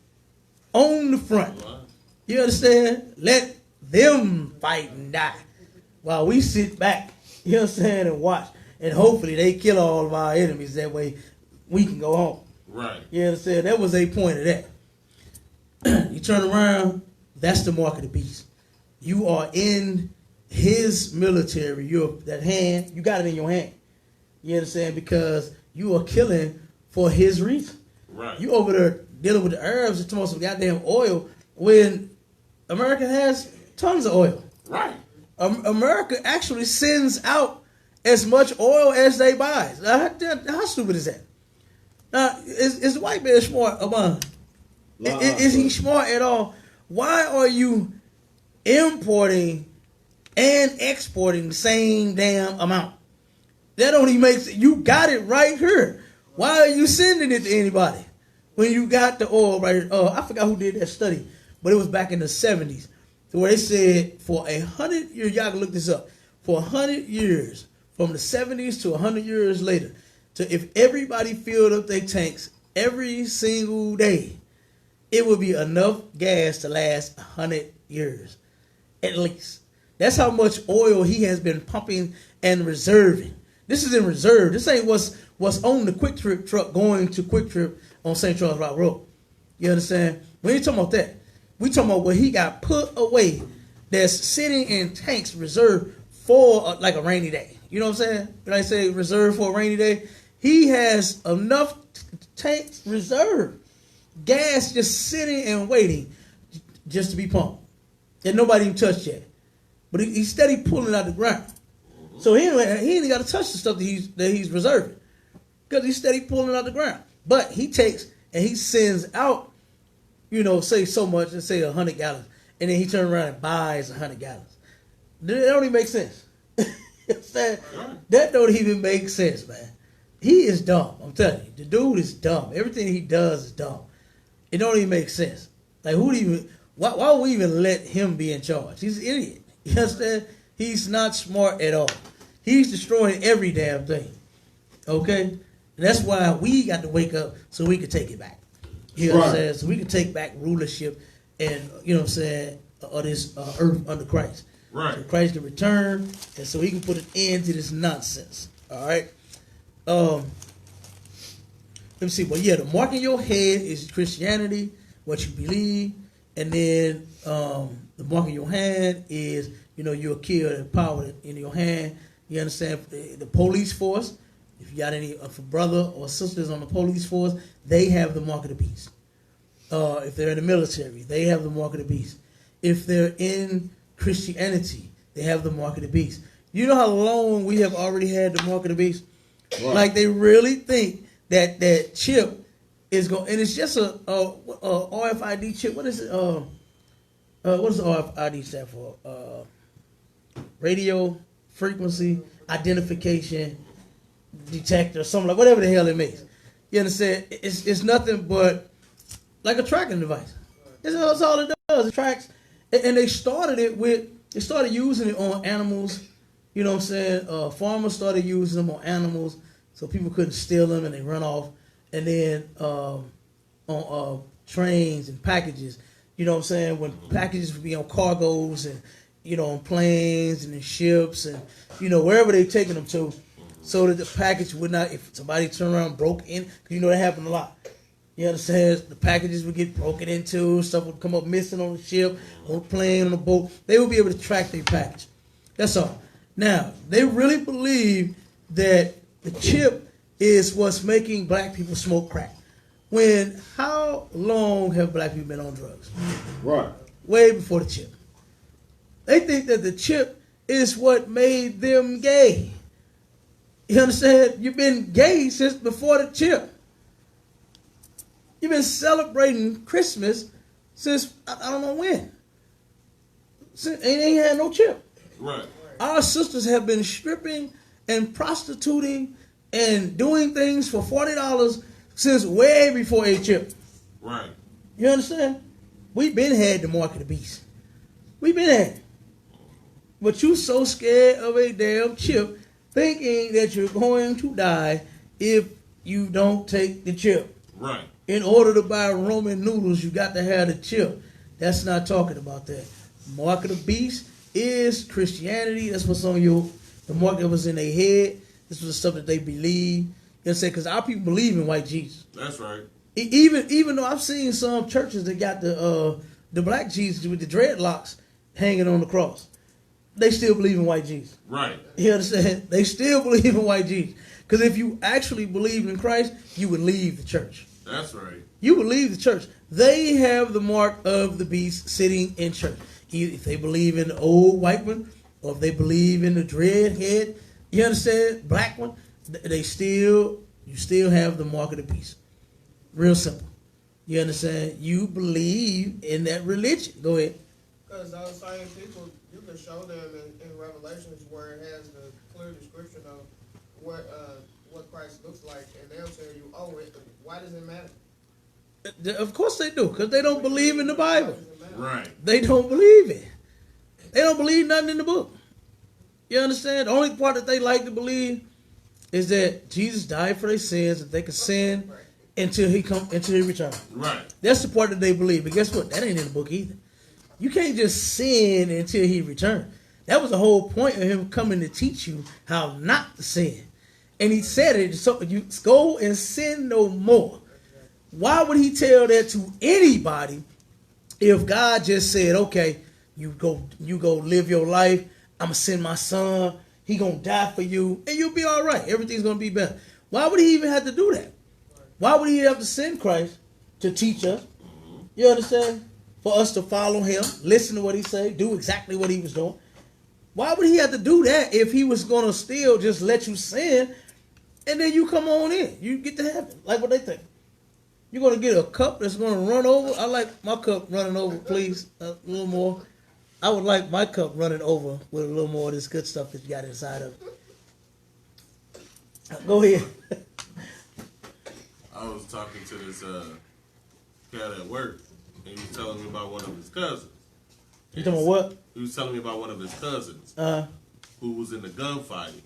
On the front. You understand? Let them fight and die. While we sit back, you understand, and watch. And hopefully they kill all of our enemies. That way we can go home. Right. You understand? That was a point of that. You turn around, that's the mark of the beast. You are in his military. You're that hand, you got it in your hand. You understand? Because you are killing for his reason. Right. You over there dealing with the Arabs and talking about some goddamn oil when America has tons of oil. Right. America actually sends out as much oil as they buy. How stupid is that? Now, is the white man smart, Amon? Is he smart at all? Why are you importing and exporting the same damn amount? That don't even make sense. You got it right here. Why are you sending it to anybody when you got the oil right here? I forgot who did that study, but it was back in the 70s, where they said for 100 years, y'all can look this up, for 100 years, from the 70s to 100 years later, to if everybody filled up their tanks every single day, it would be enough gas to last 100 years, at least. That's how much oil he has been pumping and reserving. This is in reserve. This ain't what's on the Quick Trip truck going to Quick Trip on St. Charles Rock Road. You understand? We ain't talking about that. We talking about what he got put away that's sitting in tanks reserved for like a rainy day. You know what I'm saying? When I say reserved for a rainy day, he has enough tanks reserved. Gas just sitting and waiting just to be pumped. And nobody even touched yet. But he's steady pulling out the ground. So he ain't got to touch the stuff that he's reserving. Because he's steady pulling out the ground. But he takes and he sends out, say so much, let's say 100 gallons. And then he turns around and buys 100 gallons. That don't even make sense. That don't even make sense, man. He is dumb. I'm telling you. The dude is dumb. Everything he does is dumb. It don't even make sense. Like, why would we even let him be in charge? He's an idiot. You understand? He's not smart at all. He's destroying every damn thing. Okay? And that's why we got to wake up so we can take it back. You know what I'm saying? So we can take back rulership and, of this earth under Christ. Right. So Christ can return, and so he can put an end to this nonsense. All right? Let me see. Well, yeah, the mark in your head is Christianity, what you believe, and then the mark in your hand is, you're killed and power in your hand. You understand? The police force, if you got any brother or sisters on the police force, they have the mark of the beast. If they're in the military, they have the mark of the beast. If they're in Christianity, they have the mark of the beast. You know how long we have already had the mark of the beast? Right. Like, they really think that chip is going, and it's just a RFID chip. What is it? What does RFID stand for? Radio frequency identification detector, something like whatever the hell it means. You understand? It's nothing but like a tracking device. That's all it does. It tracks, and they started using it on animals. You know what I'm saying? Farmers started using them on animals so people couldn't steal them and they run off. And then on trains and packages, you know what I'm saying? When packages would be on cargoes and, on planes and in ships and, wherever they taking them to, so that the package would not, if somebody turned around and broke in, because that happened a lot. You understand? The packages would get broken into, stuff would come up missing on the ship, on the plane, on the boat. They would be able to track their package. That's all. Now, they really believe that the chip is what's making black people smoke crack. When, how long have black people been on drugs? Right. Way before the chip. They think that the chip is what made them gay. You understand? You've been gay since before the chip. You've been celebrating Christmas since, I don't know when. Since, and they ain't had no chip. Right. Our sisters have been stripping and prostituting and doing things for $40 since way before a chip. Right. You understand? We've been had the mark of the beast. We've been had it. But you so scared of a damn chip, thinking that you're going to die if you don't take the chip. Right. In order to buy Roman noodles, you got to have the chip. That's not talking about that. Mark of the beast is Christianity. That's what's on the mark that was in their head. This was the stuff that they believe. You know what I'm saying? Because our people believe in white Jesus. That's right. Even though I've seen some churches that got the black Jesus with the dreadlocks hanging on the cross. they still believe in white Jesus. Right. You understand? They still believe in white Jesus. Because if you actually believed in Christ, you would leave the church. That's right. You would leave the church. They have the mark of the beast sitting in church. If they believe in the old white one, or if they believe in the dread head, you understand, black one, you still have the mark of the beast. Real simple. You understand? You believe in that religion. Go ahead. Because those same people, you can show them in Revelations where it has the clear description of what Christ looks like, and they'll tell you, oh, why does it matter? Of course they do, because they don't believe in the Bible. Right. They don't believe it. They don't believe nothing in the book. You understand? The only part that they like to believe is that Jesus died for their sins, that they can sin until he returns. Right. That's the part that they believe. But guess what? That ain't in the book either. You can't just sin until he returns. That was the whole point of him coming to teach you how not to sin. And he said it, so you go and sin no more. Why would he tell that to anybody if God just said, okay, you go live your life, I'm gonna send my son, he gonna die for you, and you'll be all right. Everything's gonna be better. Why would he even have to do that? Why would he have to send Christ to teach us? You understand? For us to follow him, listen to what he said, do exactly what he was doing. Why would he have to do that if he was gonna still just let you sin and then you come on in? You get to heaven, like what they think. You're going to get a cup that's going to run over. I like my cup running over, please, a little more. I would like my cup running over with a little more of this good stuff that you got inside of it. Go ahead. I was talking to this cat at work, and he was telling me about one of his cousins. You talking about what? He was telling me about one of his cousins who was in the gunfighting.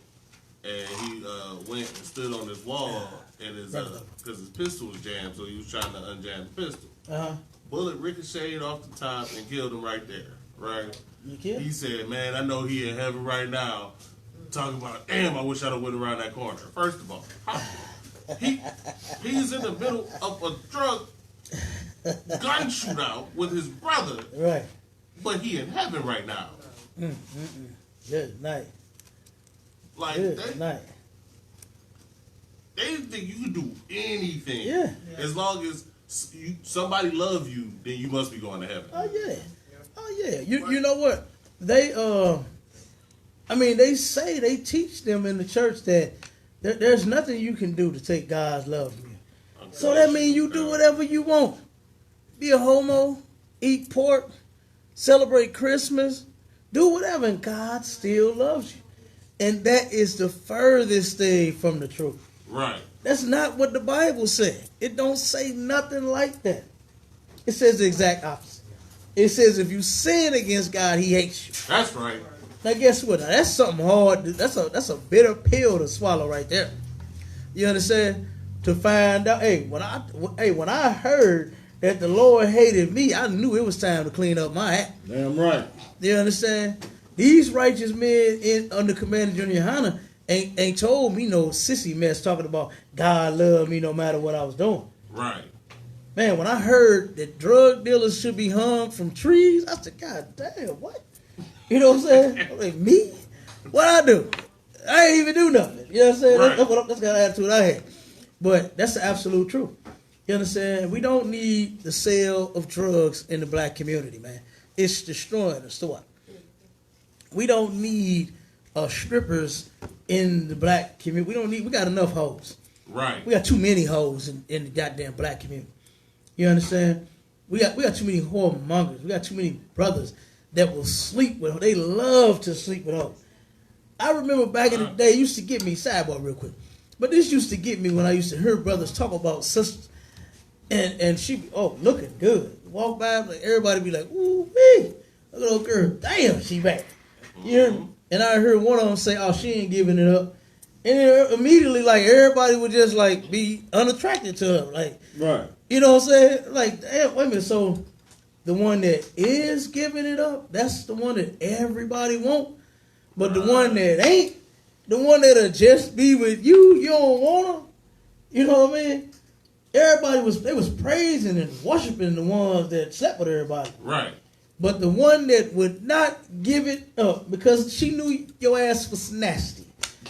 And he went and stood on his wall, and because his pistol was jammed, so he was trying to unjam the pistol. Bullet ricocheted off the top and killed him right there. Right? He said, "Man, I know he in heaven right now, talking about, damn, I wish I'd have went around that corner." First of all, he's in the middle of a drug gun shootout with his brother, right? But he in heaven right now. Good night. Like they think you can do anything. Yeah. As long as somebody loves you, then you must be going to heaven. Oh yeah. Oh yeah. You know what? They they say, they teach them in the church that there's nothing you can do to take God's love from you. So that means you do whatever you want. Be a homo, eat pork, celebrate Christmas, do whatever, and God still loves you. And that is the furthest thing from the truth. Right. That's not what the Bible said. It don't say nothing like that. It says the exact opposite. It says if you sin against God, he hates you. That's right. Now guess what? Now, that's something hard. That's a bitter pill to swallow right there. You understand? To find out, when I heard that the Lord hated me, I knew it was time to clean up my act. Damn right. You understand? These righteous men under command of Junior Hanna ain't told me no sissy mess talking about God loved me no matter what I was doing. Right. Man, when I heard that drug dealers should be hung from trees, I said, God damn, what? You know what I'm saying? I'm like, me? What I do? I ain't even do nothing. You know what I'm saying? Right. That's the kind of attitude I had. But that's the absolute truth. You understand? We don't need the sale of drugs in the black community, man. It's destroying us. So what? We don't need strippers in the black community. We got enough hoes. Right. We got too many hoes in the goddamn black community. You understand? We got too many whoremongers. We got too many brothers that will sleep with. They love to sleep with hoes. I remember back in the day, it used to get me, sidebar real quick, but this used to get me when I used to hear brothers talk about sisters, and she be, looking good. Walk by, like everybody be like, ooh, wee, look at old girl, damn, she back. You hear me? And I heard one of them say, oh, she ain't giving it up. And then immediately, like, everybody would just, like, be unattracted to her. Like, right. You know what I'm saying? Like, damn, wait a minute. So, the one that is giving it up, that's the one that everybody want. But the one that ain't, the one that'll just be with you, you don't want her. You know what I mean? Everybody was praising and worshiping the ones that slept with everybody. Right. But the one that would not give it up because she knew your ass was nasty.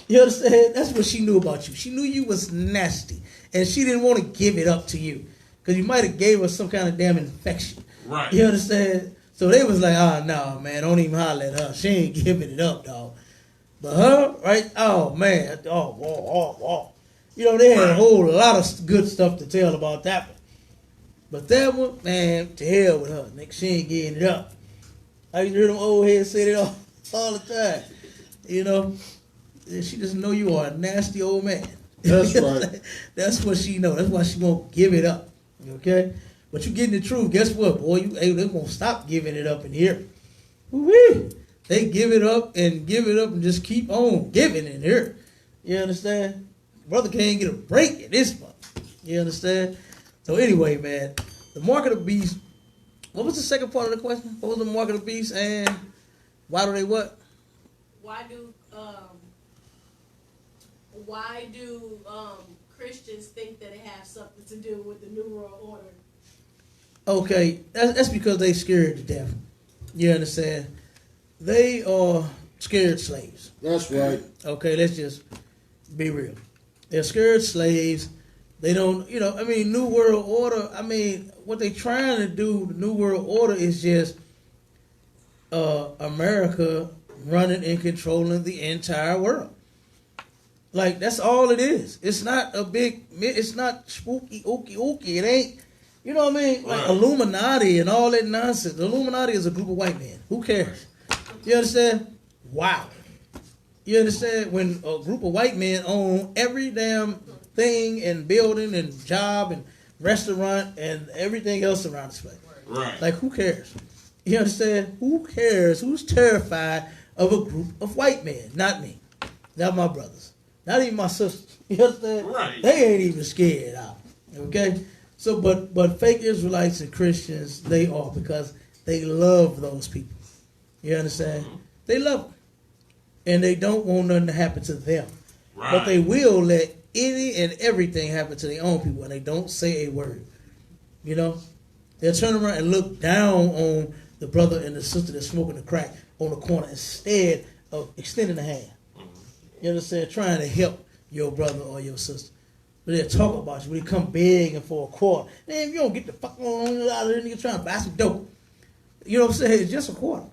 You understand? That's what she knew about you. She knew you was nasty. And she didn't want to give it up to you. Because you might have gave her some kind of damn infection. Right. You understand? So they was like, oh, no, man, don't even holler at her. She ain't giving it up, dog. But her, right? Oh, man. Oh. You know, they had a whole lot of good stuff to tell about that one. But that one, man, to hell with her. Nigga, she ain't getting it up. I used to hear them old heads say that all the time. You know? She just know you are a nasty old man. That's right. That's what she know. That's why she won't give it up. Okay? But you getting the truth. Guess what, boy? They won't stop giving it up in here. Woo-wee. They give it up and just keep on giving in here. You understand? Brother can't get a break in this month. You understand? So anyway, man, the mark of the beast. What was the second part of the question? What was the mark of the beast and why do they what? Why do Christians think that it has something to do with the New World Order? Okay, that's because they scared to death. You understand? They are scared slaves. That's right. Okay, let's just be real. They're scared slaves. They don't, New World Order, what they trying to do, the New World Order is just America running and controlling the entire world. Like, that's all it is. It's not it's not spooky, ooky. It ain't, you know what I mean? Like Illuminati and all that nonsense. The Illuminati is a group of white men. Who cares? You understand? Wow. You understand? When a group of white men own every damn thing and building and job and restaurant and everything else around this place. Right. Like, who cares? You understand? Who cares? Who's terrified of a group of white men? Not me. Not my brothers. Not even my sisters. You understand? Right. They ain't even scared out. Okay? So, but fake Israelites and Christians, they are because they love those people. You understand? They love them. And they don't want nothing to happen to them. Right. But they will let any and everything happen to their own people and they don't say a word. You know? They'll turn around and look down on the brother and the sister that's smoking the crack on the corner instead of extending a hand. You understand? Trying to help your brother or your sister. But they'll talk about you. When they come begging for a quarter. Man, if you don't get the fuck on out of there, nigga trying to buy some dope. You know what I'm saying? It's just a quarter.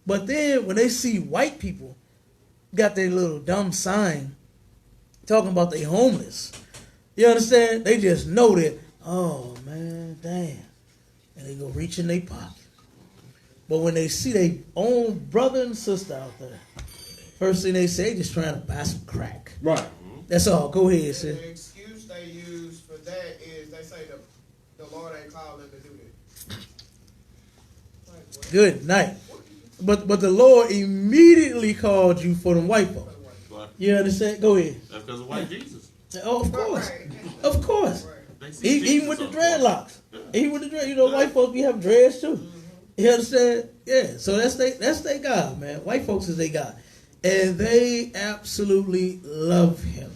But then when they see white people got their little dumb sign talking about they homeless, you understand? They just know that, oh man, damn. And they go reach in their pocket. But when they see their own brother and sister out there, first thing they say, just trying to buy some crack. Right. That's all. Go ahead, And sis. the excuse they use for that is they say the Lord ain't called them to do that. Like, what? Good night. But the Lord immediately called you for them white folks. Right. You understand? Go ahead. That's because of white Jesus. Oh, of course. Right. Of course. Right. They see Even Jesus with the on cross. dreadlocks. Even with the dread, white folks be having dreads too. You understand? Yeah. So that's they God, man. White folks is they God. And they absolutely love him.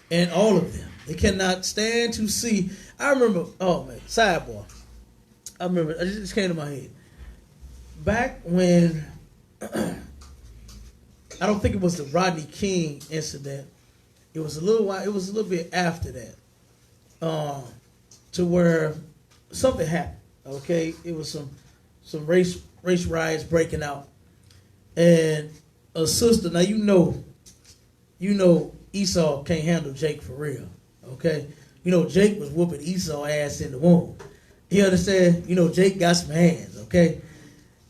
And all of them. They cannot stand to see. I remember, oh man, sidebar. I remember, it just came to my head. Back when, I don't think it was the Rodney King incident. It was a little while, it was a little bit after that. To where something happened, okay? It was some race riots breaking out. And a sister, now you know Esau can't handle Jake for real, okay? You know Jake was whooping Esau ass in the womb. You understand? You know Jake got some hands, okay?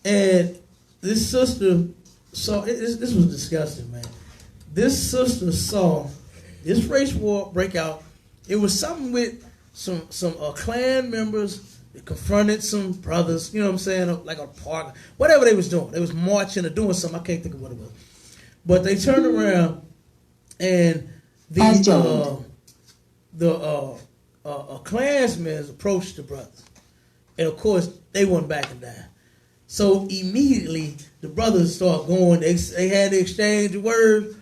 And this sister saw, this was disgusting, man. This sister saw this race war break out. It was something with some clan members that confronted some brothers, you know what I'm saying, like a park, whatever they was doing. They was marching or doing something. I can't think of what it was. But they turned around and the clansmen approached the brothers. And of course, they wasn't backing down. So immediately, the brothers start going. They had the exchange of words,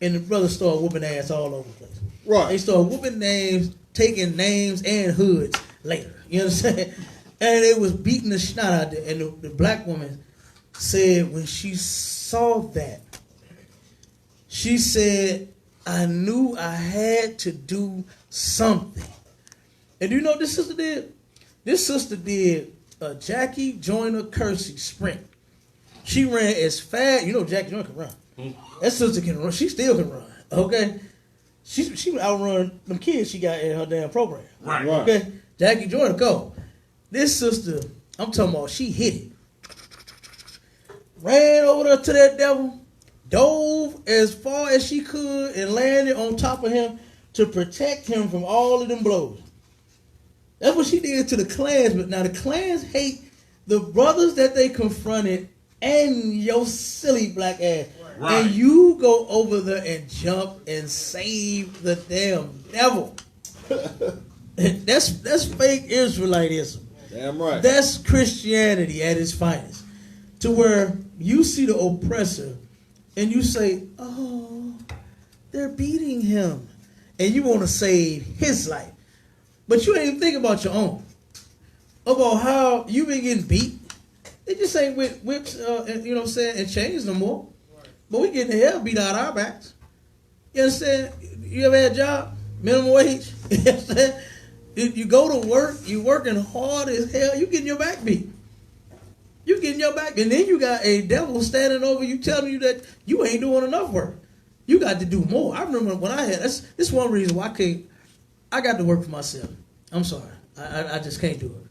and the brothers start whooping ass all over the place. Right. They start whooping names, taking names and hoods later. You understand? And they was beating the snot out there. And the black woman said when she saw that, she said, I knew I had to do something. And do you know what this sister did? This sister did a Jackie Joyner Kersey sprint. She ran as fast. You know Jackie Joyner can run. That sister can run. She still can run. Okay? She would outrun them kids she got in her damn program. Right. Okay? Jackie Joyner, go. This sister, I'm talking about, she hit it. Ran over there to that devil, dove as far as she could, and landed on top of him to protect him from all of them blows. That's what she did to the Klansmen. Now, the Klans hate the brothers that they confronted and your silly black ass. Right. And you go over there and jump and save the damn devil. That's fake Israelitism. Damn right. That's Christianity at its finest. To where you see the oppressor and you say, oh, they're beating him. And you want to save his life. But you ain't even think about your own. About how you been getting beat. They just ain't with whips, and, you know what I'm saying, and chains no more. But we getting the hell beat out our backs. You understand? You ever had a job? Minimum wage? You understand? You go to work, you working hard as hell, you getting your back beat. You getting your back, and then you got a devil standing over you telling you that you ain't doing enough work. You got to do more. I remember when I had, this one reason why I got to work for myself. I'm sorry. I just can't do it.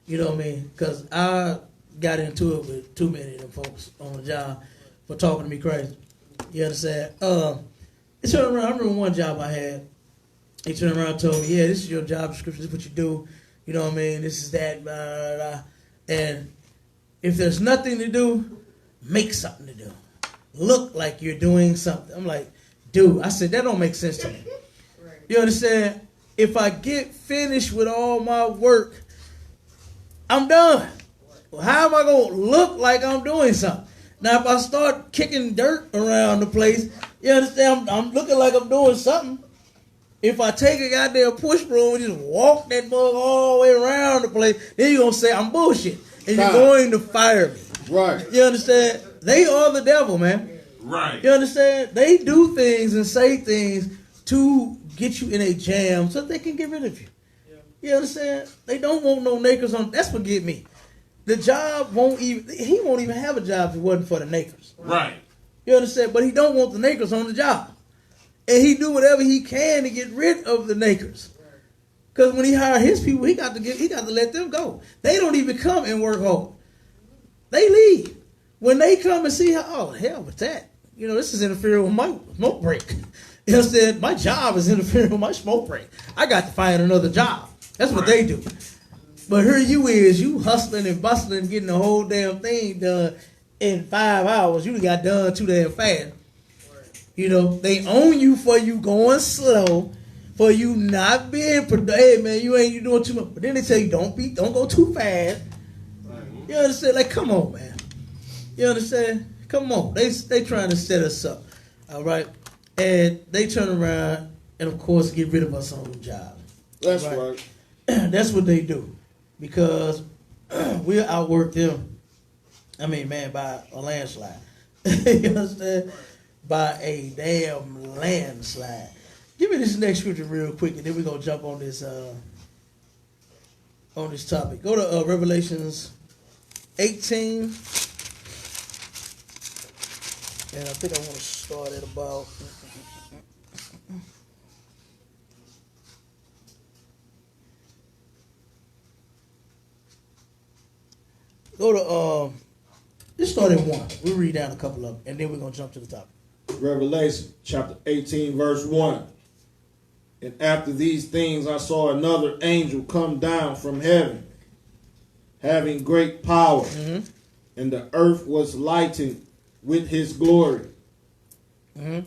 You know what I mean? Because I got into it with too many of them folks on the job for talking to me crazy. You understand? It turned around. I remember one job I had. He turned around and told me, yeah, this is your job description. This is what you do. You know what I mean? This is that. Blah, blah, blah. And if there's nothing to do, make something to do. Look like you're doing something. I'm like, dude, I said, that don't make sense to me. You understand? If I get finished with all my work, I'm done. Well, how am I going to look like I'm doing something? Now, if I start kicking dirt around the place, you understand, I'm looking like I'm doing something. If I take a goddamn push broom and just walk that mug all the way around the place, then you're going to say I'm bullshit. And you're going to fire me. Right. You understand? They are the devil, man. Right. You understand? They do things and say things to get you in a jam so they can get rid of you. You understand? They don't want no nakers on. That's what get me. The job he won't even have a job if it wasn't for the nakers. Right. You understand? But he don't want the nakers on the job. And he do whatever he can to get rid of the nakers. Because when he hire his people, he got to let them go. They don't even come and work hard. They leave. When they come and see, oh, hell with that. You know, this is interfering with my smoke break. You understand? My job is interfering with my smoke break. I got to find another job. That's what they do. But here you hustling and bustling, getting the whole damn thing done in 5 hours. You got done too damn fast. You know, they own you for you going slow, for you not being productive. Hey man, you doing too much. But then they tell you don't go too fast. You understand? Like, come on, man. You understand? Come on. They trying to set us up. All right. And they turn around and of course get rid of us on the job. That's right. That's what they do. Because we'll outwork them. I mean, man, by a landslide. You understand? By a damn landslide. Give me this next scripture real quick, and then we're gonna jump on this topic. Go to Revelations 18, and I think I want to start at about. Go to just start at 1. We'll read down a couple of them, and then we're gonna jump to the topic. Revelation chapter 18 verse 1. And after these things I saw another angel come down from heaven, having great power, and the earth was lightened with his glory. And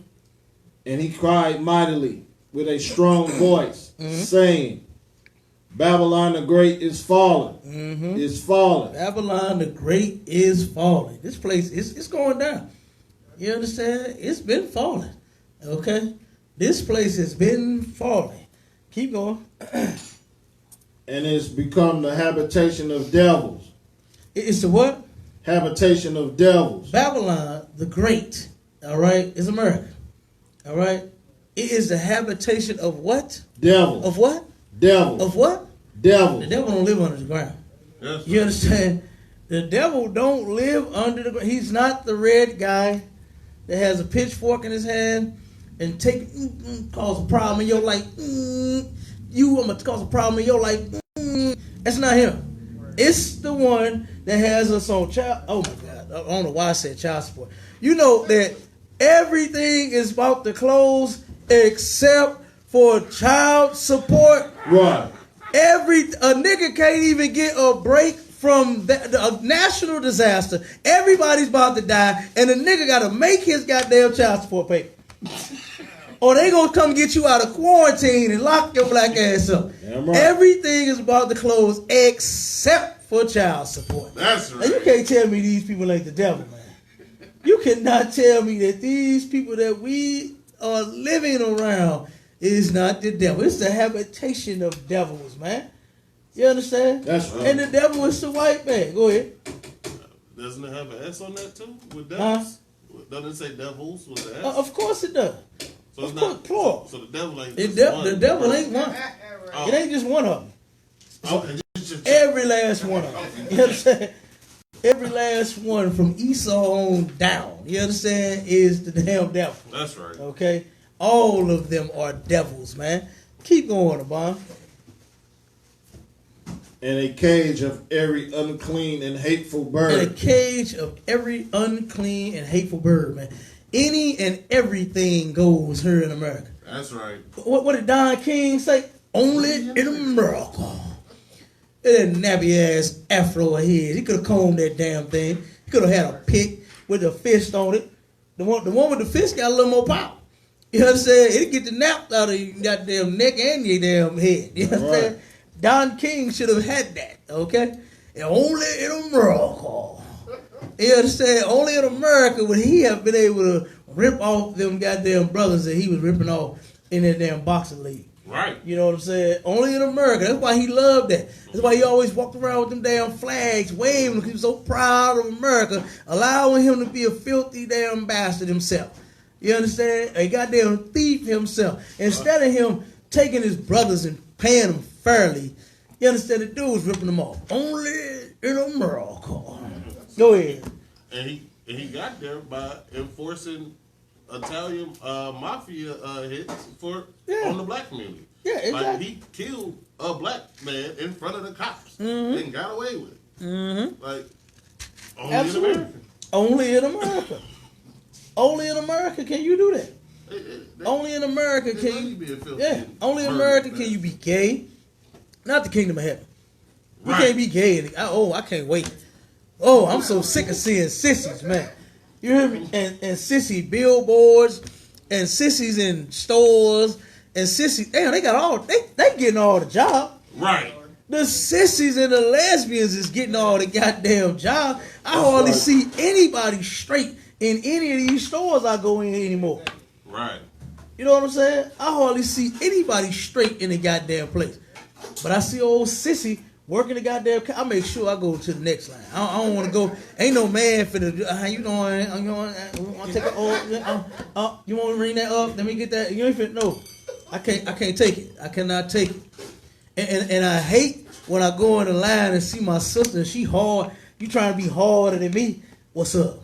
he cried mightily with a strong voice, saying, Babylon the Great is fallen, is fallen. Babylon the Great is falling. This place is going down. You understand? It's been falling. Okay? This place has been falling. Keep going. And it's become the habitation of devils. It's the what? Habitation of devils. Babylon the Great, all right, is America. All right? It is the habitation of what? Devils. Of what? Devils. Of what? Devils. The devil don't live under the ground. Yes, You understand? The devil don't live under the ground. He's not the red guy that has a pitchfork in his hand and cause a problem in your life. You want to cause a problem in your life. That's not him. It's the one that has us on child. Oh my God! I don't know why I said child support. You know that everything is about to close except for child support. Right. A nigga can't even get a break from a national disaster. Everybody's about to die, and the nigga got to make his goddamn child support pay. Or they gonna come get you out of quarantine and lock your black ass up. Damn right. Everything is about to close except for child support. That's right. Now, you can't tell me these people ain't the devil, man. You cannot tell me that these people that we are living around is not the devil. It's the habitation of devils, man. You understand? That's right. And the devil is the white man. Go ahead. Doesn't it have an S on that too? With devils? Doesn't it say devils with an S? Of course it does. So it's of course, not plural. So the devil ain't The just one. devil ain't one. Oh. It ain't just one of them. Okay, just- Every last one of them. You understand? Every last one from Esau on down, you understand, is the damn devil. That's right. Okay? All of them are devils, man. Keep going, Abon. In a cage of every unclean and hateful bird. In a cage of every unclean and hateful bird, man. Any and everything goes here in America. That's right. What did Don King say? Only in America. That nappy ass afro of his. He could have combed that damn thing. He could have had a pick with a fist on it. The one with the fist got a little more power. You know what I'm saying? It'd get the nap out of your goddamn neck and your damn head. You know what I'm saying? Don King should have had that, okay? And only in America. You understand? Only in America would he have been able to rip off them goddamn brothers that he was ripping off in that damn boxing league. Right. You know what I'm saying? Only in America. That's why he loved that. That's why he always walked around with them damn flags, waving because he was so proud of America, allowing him to be a filthy damn bastard himself. You understand? A goddamn thief himself. Instead of him taking his brothers and paying them fairly, you understand, the dude was ripping them off. Only in America. Go ahead. And he got there by enforcing Italian mafia hits on the black community. Yeah, exactly. Like he killed a black man in front of the cops and got away with it. Mm-hmm. Like only Absolutely. in America. Only in America. Only in America can you do that. Only in America can you be a filthy only in murder, America man. can you be gay. Not the kingdom of heaven. You Right. can't be gay. I can't wait. Oh, I'm so sick of seeing sissies, man. You hear me? And sissy billboards and sissies in stores and sissies. Damn, they got all they getting all the job. Right. The sissies and the lesbians is getting all the goddamn job. I hardly see anybody straight in any of these stores I go in anymore. Right. You know what I'm saying? I hardly see anybody straight in the goddamn place. But I see old sissy working the goddamn. I make sure I go to the next line. I don't want to go. Ain't no man for the. You know, I'm going to take it. You want to ring that up? Let me get that. You ain't fit. No, I can't take it. I cannot take it. And I hate when I go in the line and see my sister. She hard. You trying to be harder than me? What's up?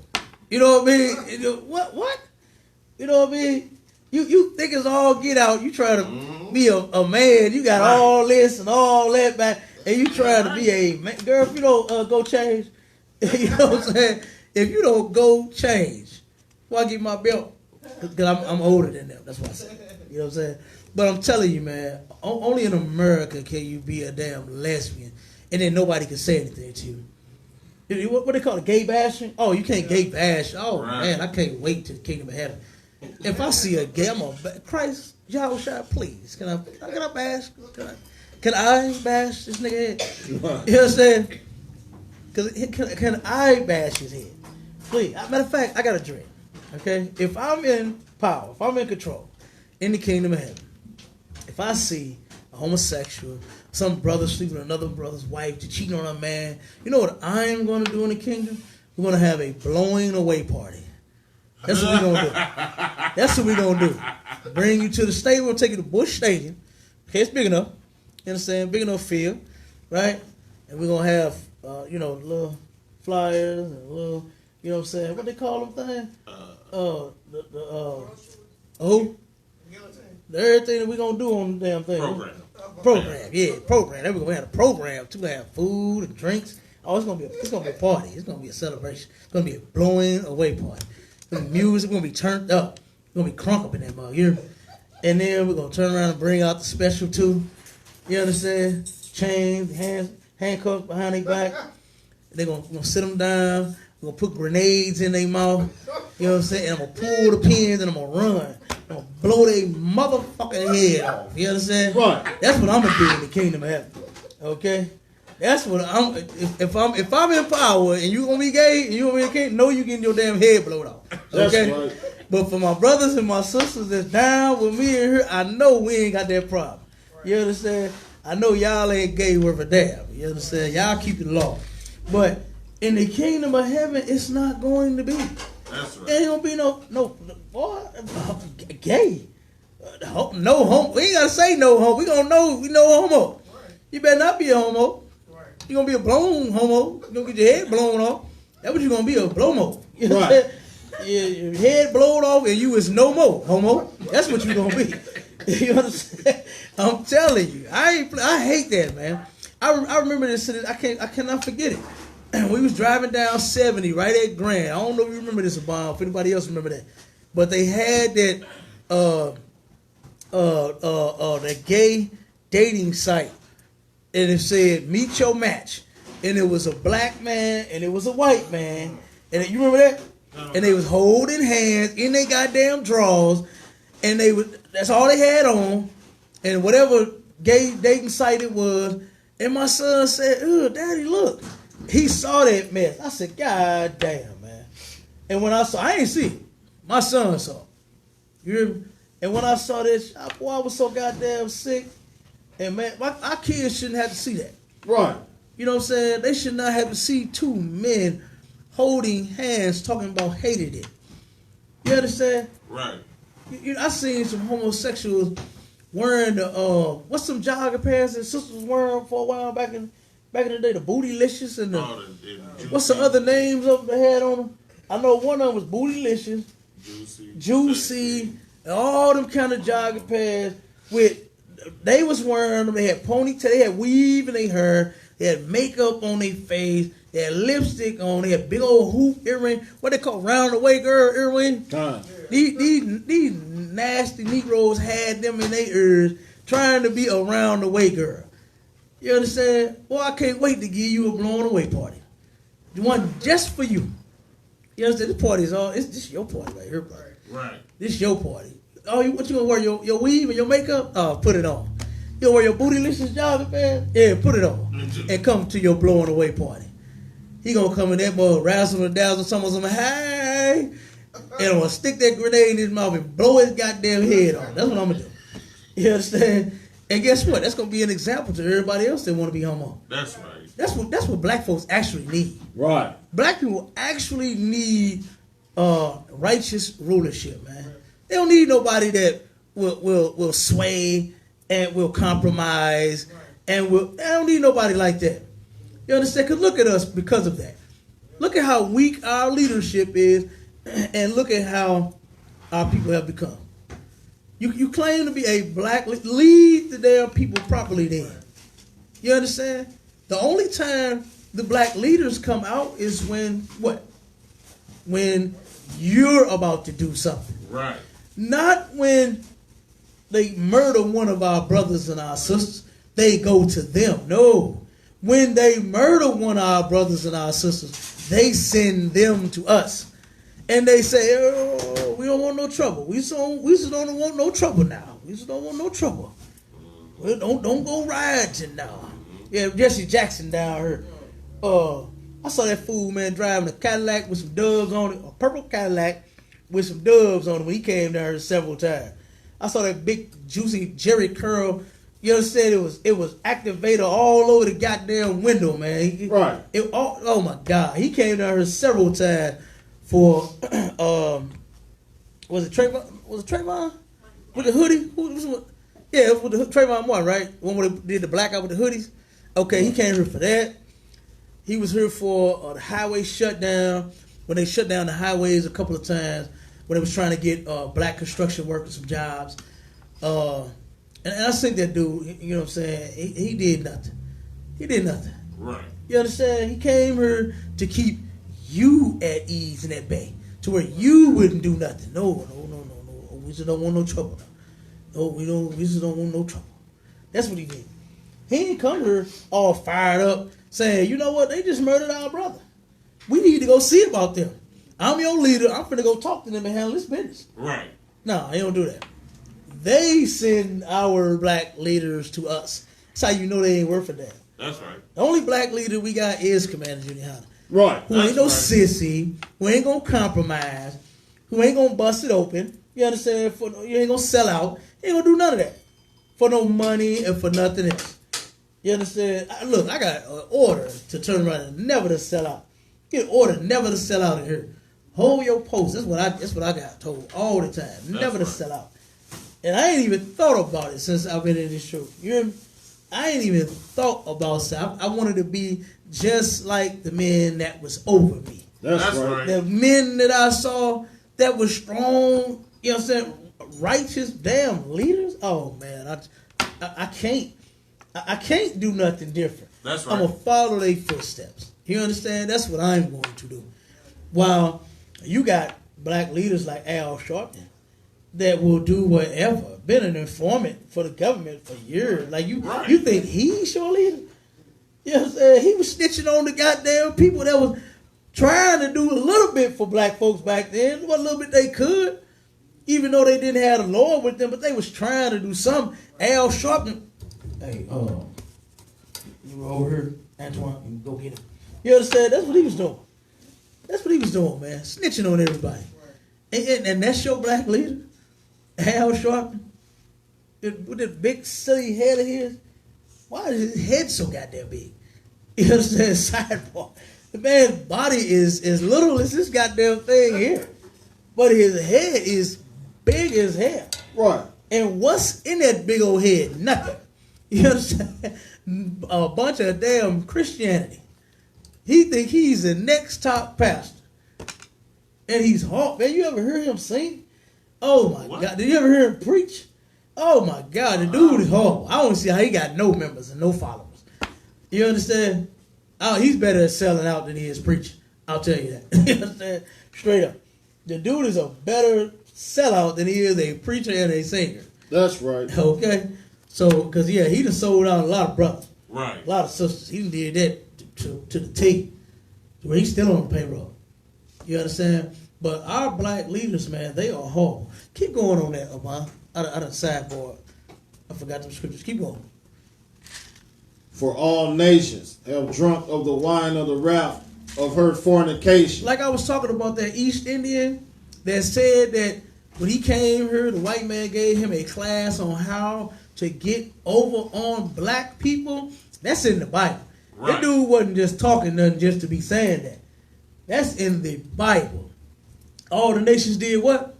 You know what I mean? What? You know what I mean? You think it's all get out. You try to be a man. You got all this and all that back. And you trying to be a man. Girl, if you don't go change, you know what I'm saying? If you don't go change, why get my belt? Because I'm older than them. That's what I say. You know what I'm saying? But I'm telling you, man, only in America can you be a damn lesbian. And then nobody can say anything to you. What they call it, gay bashing? Oh, you can't gay bash. Oh, man, I can't wait to the kingdom of heaven. If I see a gay, I'm a Christ, Yahweh, please. Can I bash? Can I bash this nigga head? You know what I'm saying? Can I bash his head? Please. Matter of fact, I got a dream. Okay? If I'm in power, if I'm in control, in the kingdom of heaven, if I see a homosexual, some brother sleeping with another brother's wife, to cheating on a man. You know what I am going to do in the kingdom? We're going to have a blowing away party. That's what we're going to do. That's what we're going to do. Bring you to the stadium. We're going to take you to Bush Stadium. Okay, it's big enough. You understand? Big enough field, right? And we're going to have, little flyers and little, you know what I'm saying? What they call them things? Everything that we're going to do on the damn thing. Program, yeah, program. Then we're going to have a program, too. We're going to have food and drinks. Oh, it's gonna be a party. It's gonna be a celebration. It's gonna be a blowing away party. Music gonna be turned up. It's gonna be crunk up in that mug. And then we're gonna turn around and bring out the special too. You understand? Chains, handcuffs behind their back. They're gonna sit them down. We're gonna put grenades in their mouth. You know what I'm saying? And I'm gonna pull the pins and I'm gonna run. I'm gonna blow their motherfucking head off. You understand? Right. That's what I'm gonna do in the kingdom of heaven. Okay. That's what I'm. If I'm in power and you gonna be gay and you gonna be a king, no, you getting your damn head blown off. Okay. That's right. But for my brothers and my sisters that's down with me in here, I know we ain't got that problem. You understand? I know y'all ain't gay worth a damn. You understand? Y'all keep the law. But in the kingdom of heaven, it's not going to be. That's right. There ain't gonna be no boy, gay. No homo. We ain't gotta say no homo. We gonna know we no homo. You better not be a homo. You're going to be a blown homo. You're going to get your head blown off. That's what you're going to be, a blow-mo. You know what I'm saying? Your head blown off and you is no more, homo. That's what you're going to be. You understand? I'm telling you. I hate that, man. I remember this. I cannot forget it. We was driving down 70 right at Grand. I don't know if you remember this, Obama, if anybody else remember that. But they had that that gay dating site. And it said, meet your match. And it was a black man and it was a white man. And you remember that? And they was holding hands in their goddamn drawers. And that's all they had on. And whatever gay dating site it was. And my son said, "Ugh, Daddy, look." He saw that mess. I said, God damn, man. And when I ain't see it. My son saw it. You hear me? And when I saw this, boy, I was so goddamn sick. And man, our kids shouldn't have to see that. Right. You know what I'm saying? They should not have to see two men holding hands talking about hated it. You understand? Right. I seen some homosexuals wearing the what's some jogging pants that sisters was wearing for a while back in the day, the Bootylicious and the what's the other names of they had on them? I know one of them was Bootylicious, Juicy, and all them kind of jogging pants with. They was wearing them. They had ponytail. They had weave in their hair. They had makeup on their face. They had lipstick on. They had big old hoop earring. What they call round the way girl earring. These nasty Negroes had them in their ears trying to be a round the way girl. You understand? Well, I can't wait to give you a blown away party. The one just for you. You understand? This party is all. This your party right here, bro. Right. This your party. Oh, what you gonna wear? Your weave and your makeup? Oh, put it on. You gonna wear your Bootylicious jogging pants? Yeah, put it on. And come to your blowing away party. He gonna come in that mug, razzle and dazzle, someone, hey, and I'm gonna stick that grenade in his mouth and blow his goddamn head off. That's what I'm gonna do. You understand? And guess what? That's gonna be an example to everybody else that want to be homo. That's right. That's what black folks actually need. Right. Black people actually need righteous rulership, man. They don't need nobody that will sway and will compromise and they don't need nobody like that. You understand? Because look at us because of that. Look at how weak our leadership is and look at how our people have become. You claim to be a black, lead the damn people properly then. You understand? The only time the black leaders come out is when what? When you're about to do something. Right. Not when they murder one of our brothers and our sisters, they go to them. No. When they murder one of our brothers and our sisters, they send them to us. And they say, oh, we don't want no trouble. We just don't want no trouble now. We just don't want no trouble. Well, don't go rioting now. Yeah, Jesse Jackson down here. I saw that fool, man, driving a Cadillac with some doves on it, a purple Cadillac with some doves on it when he came down here several times. I saw that big, juicy Jerry Curl You understand? It was activator all over the goddamn window, man. Right. Oh my God, he came down here several times for was it Trayvon? Was it Trayvon with the hoodie? Yeah, it was with the Trayvon one, right? One where they did the blackout with the hoodies. Okay, he came here for that. He was here for the highway shutdown when they shut down the highways a couple of times when they was trying to get black construction workers some jobs. And I think that dude, you know what I'm saying, he did nothing. He did nothing. Right. You understand? He came here to keep you at ease in that bay, to where you wouldn't do nothing. No. We just don't want no trouble. No, we just don't want no trouble. That's what he did. He ain't come here all fired up saying, you know what, they just murdered our brother. We need to go see about them. I'm your leader. I'm finna go talk to them and handle this business. Right. No, they don't do that. They send our black leaders to us. That's how you know they ain't worth a damn. That's right. The only black leader we got is Commander Junior Hunter. Right. Who ain't no right. sissy, who ain't gonna compromise, who ain't gonna bust it open. You understand? You ain't gonna sell out. You ain't gonna do none of that. For no money and for nothing else. You understand? Look, I got an order to turn around and never to sell out. Get an order never to sell out in here. Hold your post. That's what I got told all the time. Never to sell out. And I ain't even thought about it since I've been in this show. You hear me? I ain't even thought about selling. I wanted to be just like the men that was over me. That's right. The men that I saw that was strong, you know what I'm saying, righteous damn leaders. Oh man, I can't do nothing different. That's right. I'm gonna follow their footsteps. You understand? That's what I'm going to do. While you got black leaders like Al Sharpton that will do whatever. Been an informant for the government for years. Like you think he's your leader? You know what I'm saying? He was snitching on the goddamn people that was trying to do a little bit for black folks back then. What little bit they could. Even though they didn't have the law with them, but they was trying to do something. Al Sharpton. Hey, you were over here, Antoine, you go get him. You understand? That's what he was doing. That's what he was doing, man. Snitching on everybody. And that's your black leader? Al Sharpton? With that big silly head of his? Why is his head so goddamn big? You understand? Sidebar. The man's body is as little as this goddamn thing here. But his head is big as hell. Right. And what's in that big old head? Nothing. You understand? A bunch of damn Christianity. He think he's the next top pastor. And he's hard. Man, you ever hear him sing? Oh my God. Did you ever hear him preach? Oh my God. The dude is horrible. I don't see how he got no members and no followers. You understand? Oh, he's better at selling out than he is preaching. I'll tell you that. You understand? Straight up. The dude is a better sellout than he is a preacher and a singer. That's right. Okay? So, because, yeah, he done sold out a lot of brothers. Right. A lot of sisters. He done did that to the T. To where he's still on the payroll. You understand? But our black leaders, man, they are horrible. Keep going on that, Obama. Out of sideboard. I forgot the scriptures. Keep going. For all nations have drunk of the wine of the wrath of her fornication. Like I was talking about that East Indian that said that when he came here, the white man gave him a class on how to get over on black people. That's in the Bible. Right. That dude wasn't just talking nothing just to be saying that. That's in the Bible. All the nations did what?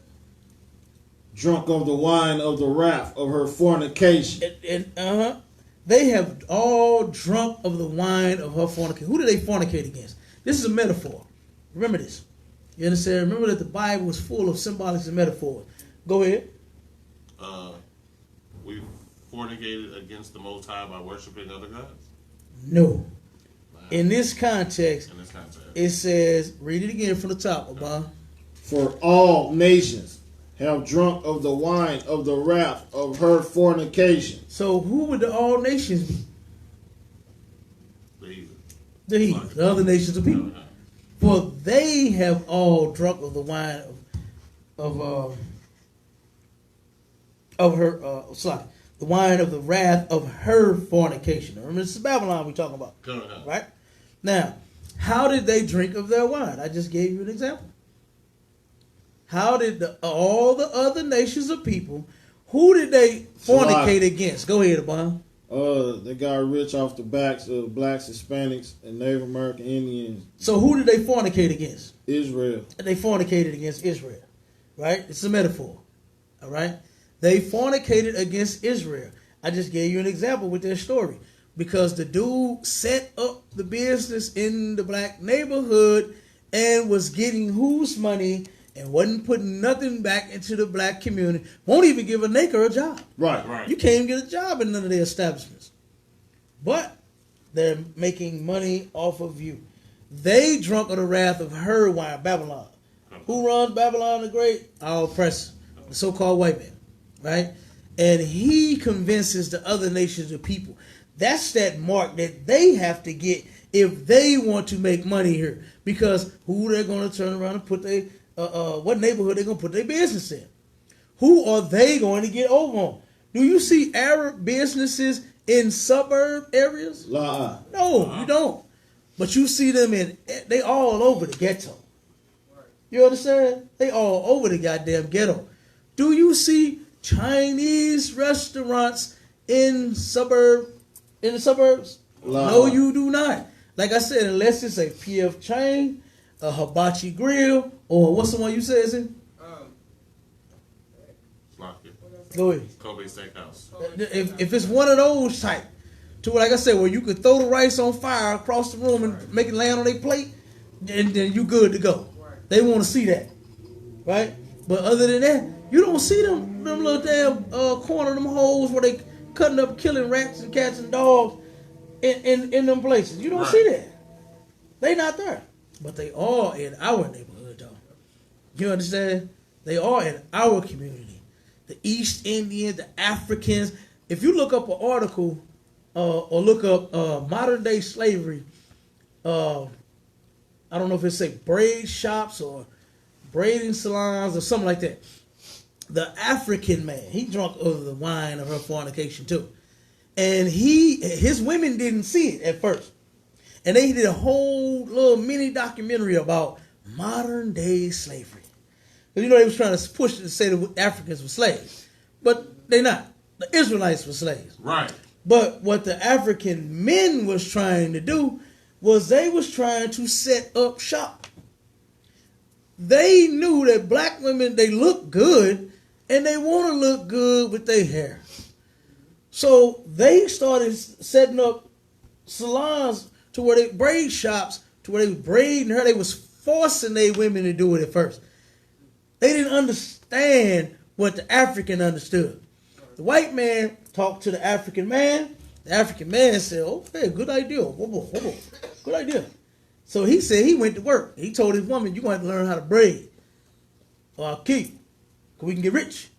Drunk of the wine of the wrath of her fornication. They have all drunk of the wine of her fornication. Who did they fornicate against? This is a metaphor. Remember this. You understand? Remember that the Bible is full of symbolics and metaphors. Go ahead. We fornicated against the Most High by worshiping other gods? No. In this context, In this context. it says, read it again from the top, Obama. For all nations have drunk of the wine of the wrath of her fornication. So who would the all nations be? The heathen. The heathen, the other nations of people. For they have all drunk of the wine of her, the wine of the wrath of her fornication. Remember, this is Babylon we're talking about. Right? Now, how did they drink of their wine? I just gave you an example. How did all the other nations of people Who did they fornicate against? Go ahead, Abon. They got rich off the backs of blacks, Hispanics, and Native American Indians. So who did they fornicate against? Israel. They fornicated against Israel, right? It's a metaphor, all right? They fornicated against Israel. I just gave you an example with their story because the dude set up the business in the black neighborhood and was getting whose money and wasn't putting nothing back into the black community. Won't even give a nigger a job. Right. You can't even get a job in none of their establishments. But they're making money off of you. They drunk of the wrath of her wine, Babylon. Who runs Babylon the Great? Our oppressor, the so-called white man, right? And he convinces the other nations of people. That's that mark that they have to get if they want to make money here. Because who they're going to turn around and put their, what neighborhood they're going to put their business in. Who are they going to get over on? Do you see Arab businesses in suburb areas? La. No, you don't. But you see them they all over the ghetto. You understand? They all over the goddamn ghetto. Do you see Chinese restaurants in the suburbs? La. No, you do not. Like I said, unless it's a P.F. Chang, a Hibachi Grill, or what's the one you said, is it? Go ahead. Kobe Steakhouse. If it's one of those type, to like I said, where you could throw the rice on fire across the room and make it land on their plate, and then you good to go. They want to see that, right? But other than that, you don't see them little damn corner them holes where they cutting up, killing rats and cats and dogs in them places. You don't see that. They not there, but they are in our neighborhood, though. You understand? They are in our community. The East Indians, the Africans. If you look up an article or look up modern day slavery, I don't know if it's say braid shops or braiding salons or something like that. The African man, he drunk of the wine of her fornication too. And his women didn't see it at first. And they did a whole little mini documentary about modern day slavery. Because you know they was trying to push it to say that Africans were slaves. But they're not. The Israelites were slaves. Right. But what the African men was trying to do was they was trying to set up shop. They knew that black women, they look good, and they want to look good with their hair. So they started setting up salons to where they braid shops, to where they was braiding her. They was forcing their women to do it at first. They didn't understand what the African understood. The white man talked to the African man. The African man said, okay, good idea. Good idea. So he said he went to work. He told his woman, you're going to have to learn how to braid. Or I'll kill you. Because we can get rich.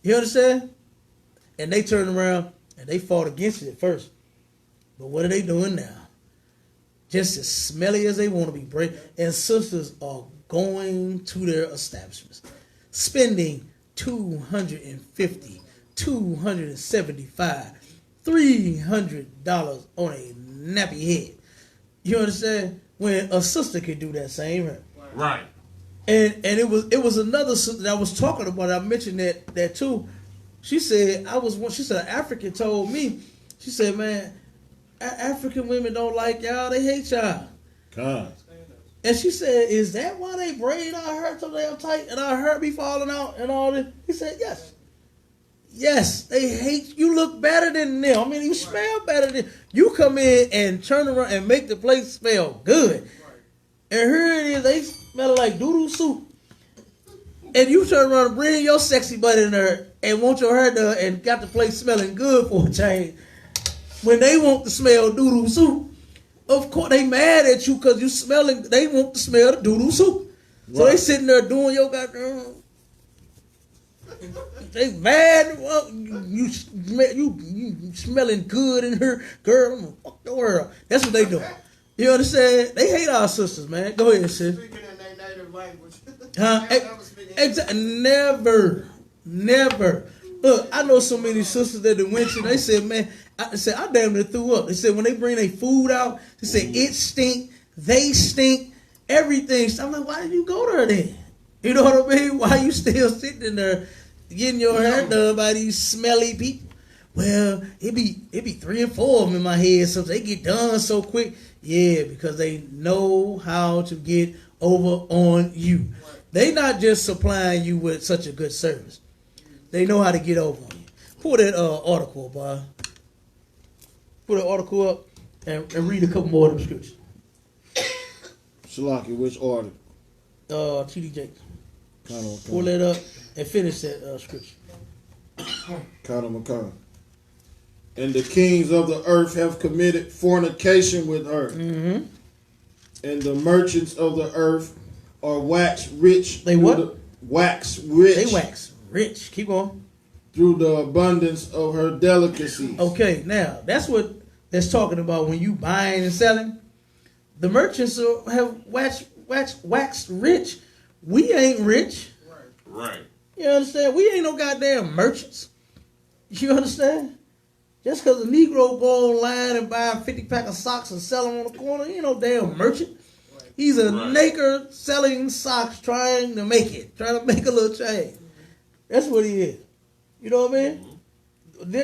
You understand? And they turned around and they fought against it at first. But what are they doing now? Just as smelly as they want to be braid. And sisters are going to their establishments, spending $250, $275, $300 on a nappy head. You understand? When a sister could do that same hair. Right. And it was another sister that I was talking about. I mentioned that too. She said an African told me. She said, man, African women don't like y'all. They hate y'all. God. And she said, is that why they braid our hair so damn tight and our hair be falling out and all this? He said, yes. Yes, they hate you. Look better than them. I mean, you smell better than you. Come in and turn around and make the place smell good. And here it is, they smell like doo-doo soup. And you turn around and bring your sexy butt in there and want your hair done and got the place smelling good for a change. When they want to smell doo-doo soup, of course they mad at you because you smelling. They want to smell the doo-doo soup. So they sitting there doing your goddamn. They mad. Well, you smelling good in her, girl. I'm gonna fuck the world. That's what they doing. You understand? They hate our sisters, man. Go ahead, sis. Speaking in their native language. Never. Look, I know so many sisters that went to. They said, man, I damn near threw up. They said when they bring their food out, they said it stink, they stink, everything. So I'm like, why did you go there then? You know what I mean? Why you still sitting in there getting your hair done by these smelly people. Well, it be 3 or 4 of them in my head, so they get done so quick. Yeah, because they know how to get over on you. They not just supplying you with such a good service. They know how to get over on you. Pull that article, boy. Pull that article up and read a couple more of them scriptures. Shalaki, which order? TD Jakes. Kind Pull that up and finish that scripture. of. And the kings of the earth have committed fornication with her. Mm-hmm. And the merchants of the earth are waxed rich. They what? Wax rich. They wax rich. Keep going. Through the abundance of her delicacies. Okay, now that's what that's talking about when you buying and selling. The merchants have waxed rich. We ain't rich. Right. You understand? We ain't no goddamn merchants. You understand? Just because a Negro go online and buy a 50-pack of socks and sell them on the corner, he ain't no damn merchant. He's a nigger selling socks, trying to make a little change. That's what he is. You know what I mean?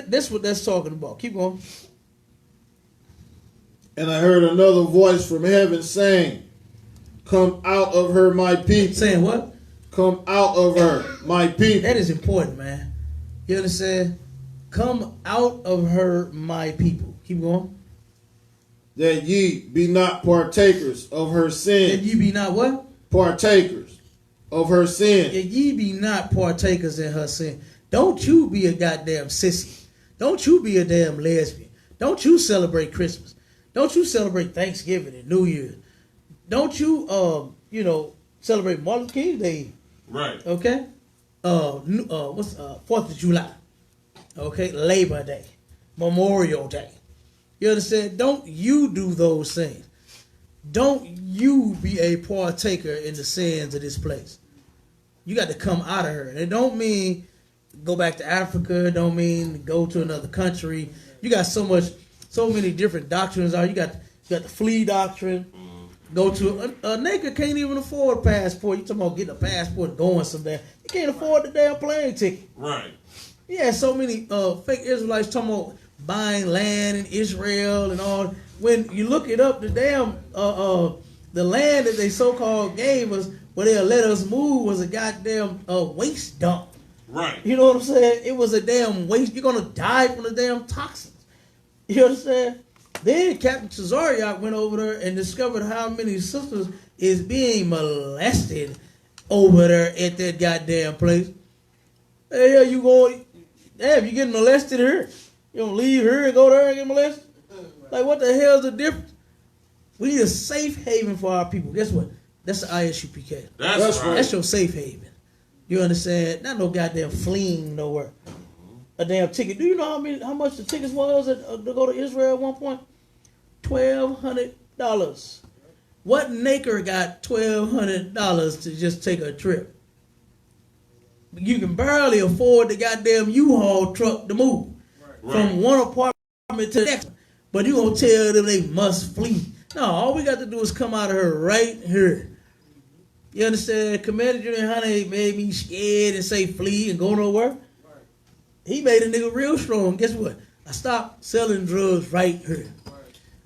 That's what that's talking about. Keep going. And I heard another voice from heaven saying, "Come out of her, my people." Saying what? Come out of her, my people. That is important, man. You understand? Come out of her, my people. Keep going. That ye be not partakers of her sin. That ye be not what? Partakers of her sin. That ye be not partakers in her sin. Don't you be a goddamn sissy. Don't you be a damn lesbian. Don't you celebrate Christmas. Don't you celebrate Thanksgiving and New Year's. Don't you, celebrate Martin Luther King Day. Right. Okay? What's 4th of July? Okay? Labor Day. Memorial Day. You understand? Don't you do those things. Don't you be a partaker in the sins of this place. You got to come out of her. And it don't mean go back to Africa. It don't mean go to another country. You got so many different doctrines out. You got the flea doctrine. Go to a nigga can't even afford a passport. You talking about getting a passport and going somewhere. You can't afford the damn plane ticket. Right. Yeah, so many fake Israelites talking about buying land in Israel and all. When you look it up, the damn the land that they so-called gave us, where they'll let us move, was a goddamn waste dump. Right. You know what I'm saying? It was a damn waste. You're gonna die from the damn toxins. You understand? Then Captain Cesariak went over there and discovered how many sisters is being molested over there at that goddamn place. Hey, you going? Damn, you getting molested here? You don't leave here and go there and get molested? Like, what the hell is the difference? We need a safe haven for our people. Guess what? That's the ISUPK. That's right. That's your safe haven. You understand? Not no goddamn fleeing nowhere. A damn ticket. Do you know how much the tickets was to go to Israel at one point? $1,200. What nigger got $1,200 to just take a trip? You can barely afford the goddamn U-Haul truck to move from one apartment to the next. But you gonna tell them they must flee? No, all we got to do is come out of her right here. You understand? Commander Junior Honey made me scared and say flee and go nowhere. He made a nigga real strong. Guess what? I stopped selling drugs right here.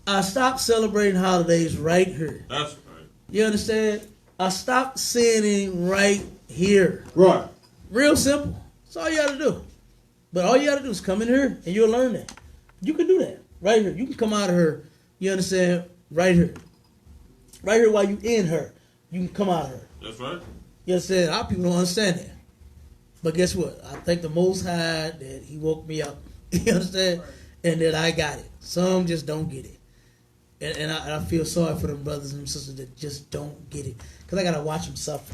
I stopped celebrating holidays right here. That's right. You understand? I stopped sinning right here. Right. Real simple. That's all you got to do. But all you got to do is come in here and you'll learn that. You can do that right here. You can come out of her. You understand? Right here. Right here while you in her. You can come out of her. That's right. You understand? Our people don't understand that. But guess what? I thank the Most High that He woke me up. You understand? And that I got it. Some just don't get it. And I feel sorry for them brothers and sisters that just don't get it. Because I got to watch them suffer.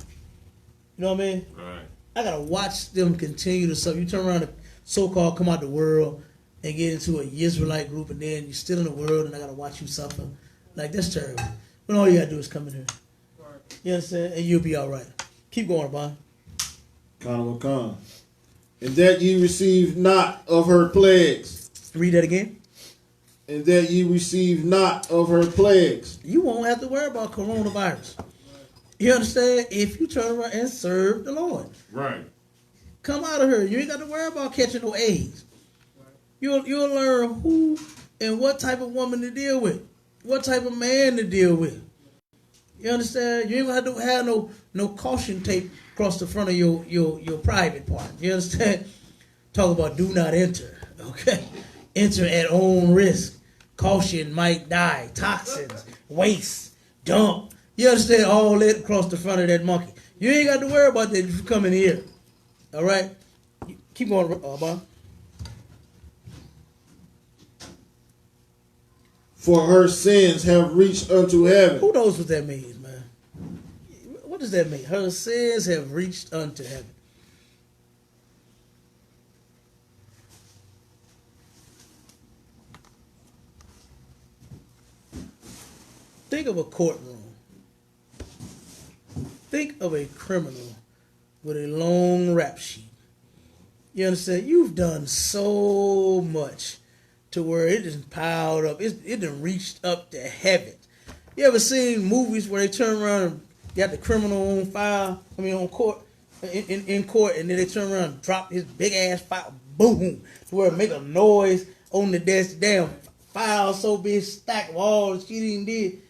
You know what I mean? Right. I got to watch them continue to suffer. You turn around and so-called come out the world and get into an Israelite group, and then you're still in the world, and I got to watch you suffer. Like, that's terrible. When all you got to do is come in here. You understand? And you'll be all right. Keep going, Bon. Con. And that ye receive not of her plagues. Read that again. And that ye receive not of her plagues. You won't have to worry about coronavirus. You understand? If you turn around and serve the Lord. Right. come out of her. You ain't got to worry about catching no AIDS. You'll learn who and what type of woman to deal with, what type of man to deal with. You understand? You ain't gonna have to have no caution tape across the front of your private part. You understand? Talk about do not enter. Okay, enter at own risk. Caution, might die. Toxins, waste, dump. You understand? All that across the front of that monkey. You ain't got to worry about that if you come in here. All right, keep going, Bob. For her sins have reached unto heaven. Who knows what that means, man? What does that mean? Her sins have reached unto heaven. Think of a courtroom. Think of a criminal with a long rap sheet. You understand? You've done so much to where it just piled up. It done reached up to heaven. You ever seen movies where they turn around and got the criminal on file? On court, in court, and then they turn around and drop his big ass file, boom, to where it make a noise on the desk. Damn file so big, stacked of all the shit he did.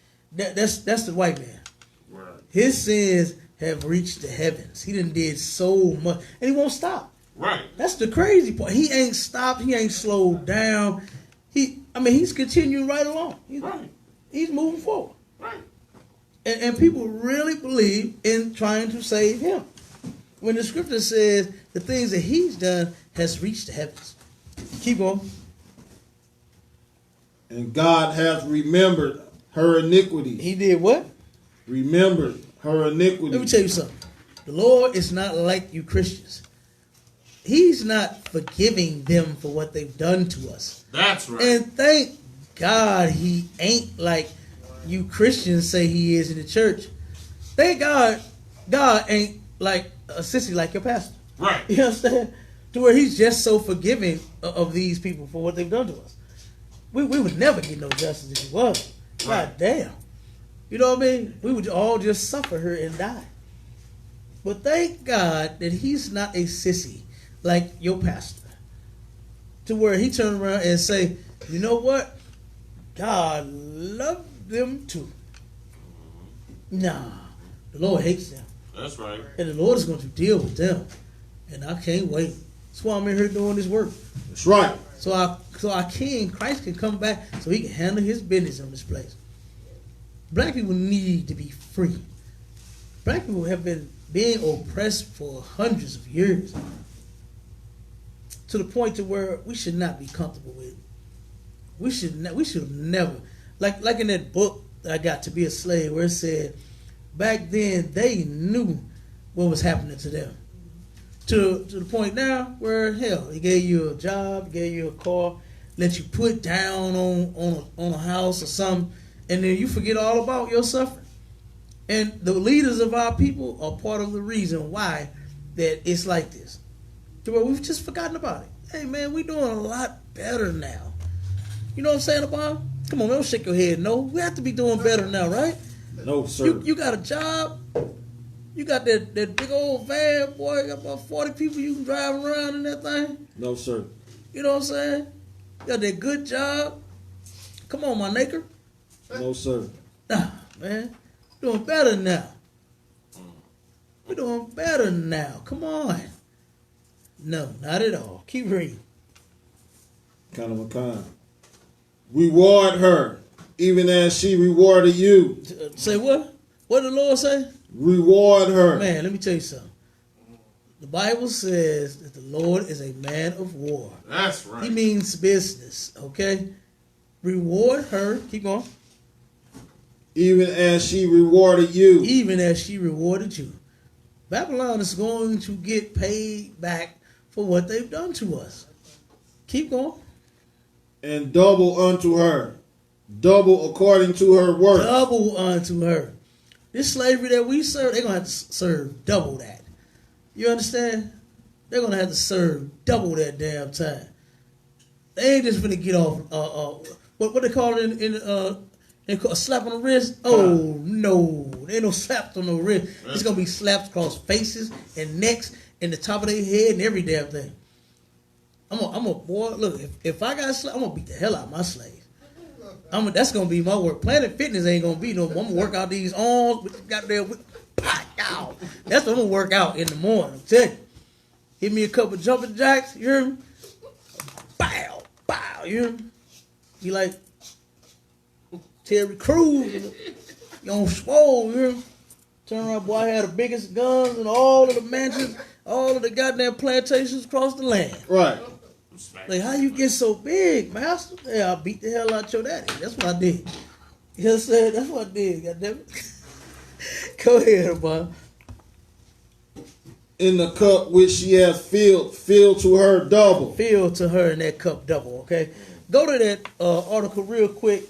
That's the white man. Right. His sins have reached the heavens. He done did so much, and he won't stop. Right. That's the crazy part. He ain't stopped. He ain't slowed down. He's continuing right along. He's moving forward. Right. And people really believe in trying to save him. When the scripture says the things that he's done has reached the heavens. Keep going. And God hath remembered her iniquity. He did what? Remembered her iniquity. Let me tell you something. The Lord is not like you Christians. He's not forgiving them for what they've done to us. That's right. And thank God he ain't like you Christians say he is in the church. Thank God ain't like a sissy like your pastor. Right. You understand? To where he's just so forgiving of these people for what they've done to us. We would never get no justice if he was. God damn. You know what I mean? We would all just suffer here and die. But thank God that he's not a sissy like your pastor. To where he turned around and say, you know what? God loved them too. Nah. The Lord hates them. That's right. And the Lord is going to deal with them. And I can't wait. That's why I'm in here doing this work. That's right. So our King, Christ, can come back so he can handle his business in this place. Black people need to be free. Black people have been being oppressed for hundreds of years. To the point to where we should not be comfortable with it. We should never, like in that book that I got, To Be a Slave, where it said, back then they knew what was happening to them. To the point now where, hell, he gave you a job, gave you a car, let you put down on a house or something, and then you forget all about your suffering. And the leaders of our people are part of the reason why that it's like this. To where we've just forgotten about it. Hey, man, we doing a lot better now. You know what I'm saying, about? Come on, don't shake your head. No, we have to be doing better now, right? No, sir. You got a job. You got that big old van, boy. You got about 40 people you can drive around in that thing. No, sir. You know what I'm saying? You got that good job. Come on, my nigger. No, sir. Nah, man. We're doing better now. We're doing better now. Come on. No, not at all. Keep reading. Kind of a kind. Reward her, even as she rewarded you. Say what? What did the Lord say? Reward her. Man, let me tell you something. The Bible says that the Lord is a man of war. That's right. He means business, okay? Reward her. Keep going. Even as she rewarded you. Even as she rewarded you. Babylon is going to get paid back for what they've done to us. Keep going. And double unto her. Double according to her work. Double unto her. This slavery that we serve, they're going to have to serve double that. You understand? They're going to have to serve double that damn time. They ain't just going to get off, what they call it in a slap on the wrist? Oh, no. There ain't no slaps on the wrist. It's going to be slaps across faces and necks in the top of their head and every damn thing. I'm a boy. Look, if I got I'm gonna beat the hell out of my slaves. That's gonna be my work. Planet Fitness ain't gonna be no. I'm gonna work out these arms with the goddamn. That's what I'm gonna work out in the morning. I'm telling you. Hit me a couple jumping jacks. You hear me? Bow, bow. You hear me? You like Terry Crews? You on swole? You hear me? Turn around, boy. I had the biggest guns in all of the mansions, all of the goddamn plantations across the land. Right. Like, how you get so big, master? Yeah, I beat the hell out your daddy. That's what I did. You know what I'm saying? That's what I did, goddammit. Go ahead, boy. In the cup which she has filled to her double. Fill to her in that cup double, okay? Go to that article real quick.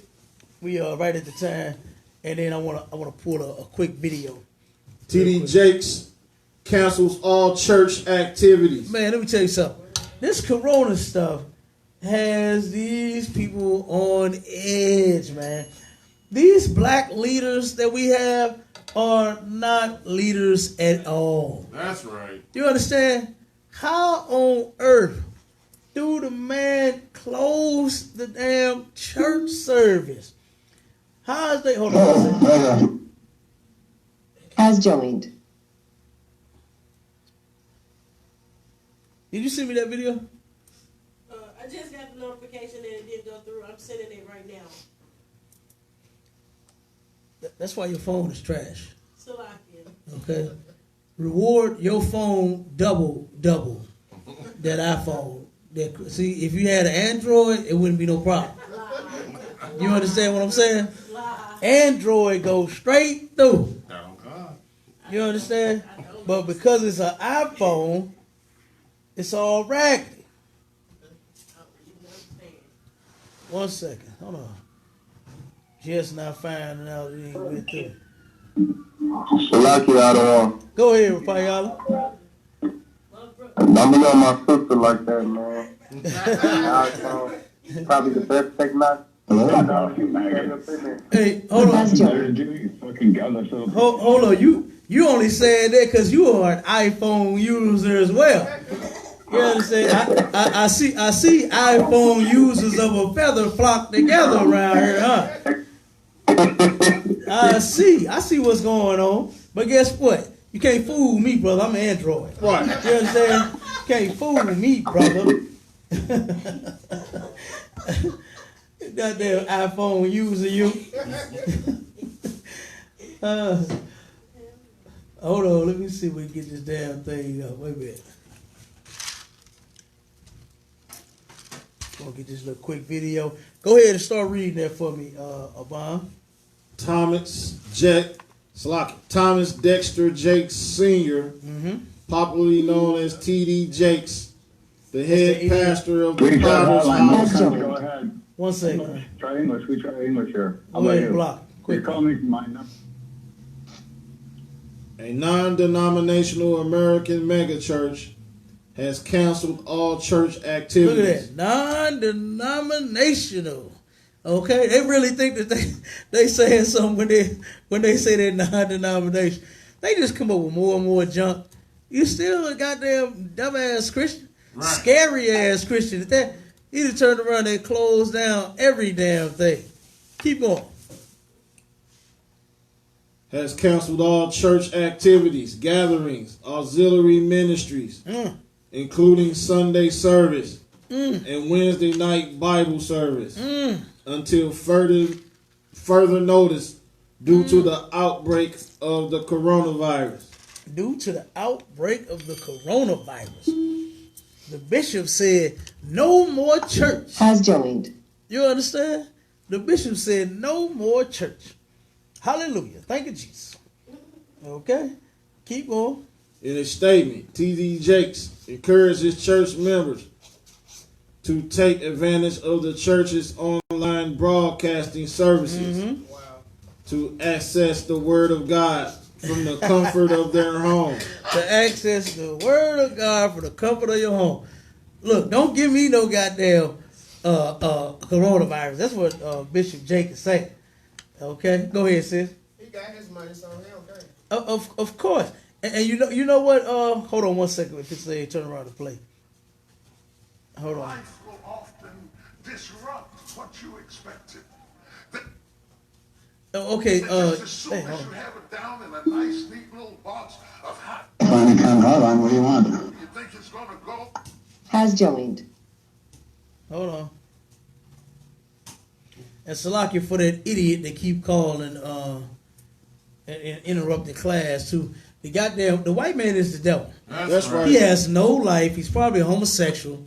We are right at the time. And then I wanna pull a quick video. T.D. Jakes cancels all church activities. Man, let me tell you something. This corona stuff has these people on edge, man. These black leaders that we have are not leaders at all. That's right. You understand? How on earth do the man close the damn church service? How is they? Hold on a second. Has joined. Did you send me that video? I just got the notification that it didn't go through. I'm sending it right now. That's why your phone is trash. Salakia. Okay? Reward your phone double that iPhone. See, if you had an Android, it wouldn't be no problem. You understand what I'm saying? Android goes straight through. Oh, God. You understand? But because it's an iPhone, it's all raggedy. 1 second. Hold on. Just not finding out it ain't went through. Salaki out of Go ahead, Rapayala. I'm gonna know my sister like that, man. Probably the best technology. Hey, hold on. Hold on. You only saying that because you are an iPhone user as well. You understand? I see iPhone users of a feather flock together around here, huh? I see what's going on. But guess what? You can't fool me, brother. I'm an Android. Right. You understand? You can't fool me, brother. Goddamn iPhone user, you. Hold on, let me see if we can get this damn thing up. Wait a minute. Gonna get this little quick video. Go ahead and start reading that for me, Abon. Thomas Dexter Jakes Sr., popularly known as T.D. Jakes, the head pastor of the Potter's House. Go ahead. 1 second. Try English. We try English here. How Go about ahead you? and block. Quick. You call me my number. A non-denominational American megachurch has canceled all church Look activities. at that. Non-denominational. Okay? They really think that they saying something when they say they're non-denomination. They just come up with more and more junk. You still a goddamn dumbass Christian. Right. Scary ass Christian at that. He just turned around and closed down every damn thing. Keep going. Has canceled all church activities, gatherings, auxiliary ministries, including Sunday service and Wednesday night Bible service, until further notice due to the outbreak of the coronavirus. Due to the outbreak of the coronavirus, the bishop said no more church. Has joined. You understand? The bishop said no more church. Hallelujah. Thank you, Jesus. Okay? Keep going. In a statement, T.D. Jakes encouraged his church members to take advantage of the church's online broadcasting services to access the Word of God from the comfort of their home. To access the Word of God for the comfort of your home. Look, don't give me no goddamn coronavirus. That's what Bishop Jake is saying. Okay? Go ahead, sis. He got his money, so he okay. Of course. And you know what? Hold on one second. If it's a turn around to play. Hold on. Life will often disrupt what you expected. Okay. Just as soon Hey, as hold you on. have it down in a nice, neat little box of hot, Finally come hot on. What do you want? you think it's gonna go? Has joined. Hold on. And Salakia for that idiot that keep calling and interrupting class too. The white man is the devil. That's right. He has no life. He's probably a homosexual.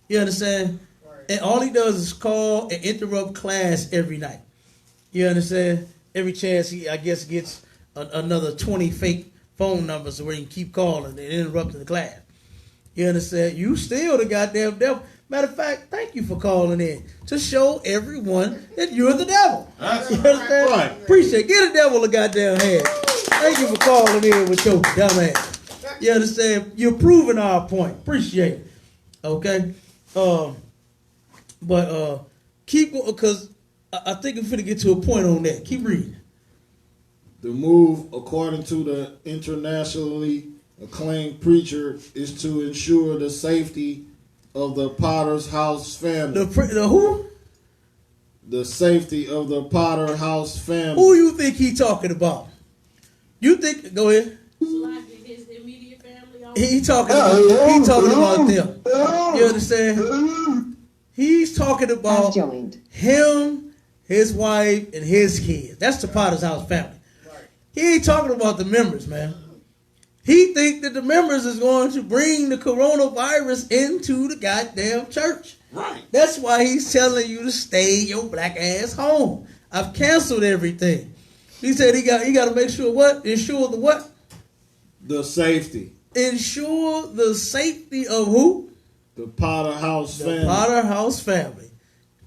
You understand? And all he does is call and interrupt class every night. You understand? Every chance he, I guess, gets another 20 fake phone numbers where he can keep calling and interrupting the class. You understand? You still the goddamn devil. Matter of fact, thank you for calling in to show everyone that you're the devil. You understand? right. Appreciate it. Get a devil a goddamn hand. Thank you for calling in with your dumb ass. You understand? You're proving our point. Appreciate it. Okay? But keep going, because I think I'm finna get to a point on that. Keep reading. The move, according to the internationally acclaimed preacher, is to ensure the safety of the Potter's House family. The who? The safety of the Potter House family. Who you think he talking about? You think? Go ahead. Like his immediate family. He talking about them. You understand? He's talking Has about joined. him, his wife, and his kids. That's the Potter's House family. He ain't talking about the members, man. He think that the members is going to bring the coronavirus into the goddamn church. Right. That's why he's telling you to stay your black ass home. I've canceled everything. He said he got to make sure what? Ensure the what? The safety. Ensure the safety of who? The Potter House The family. Potter House family.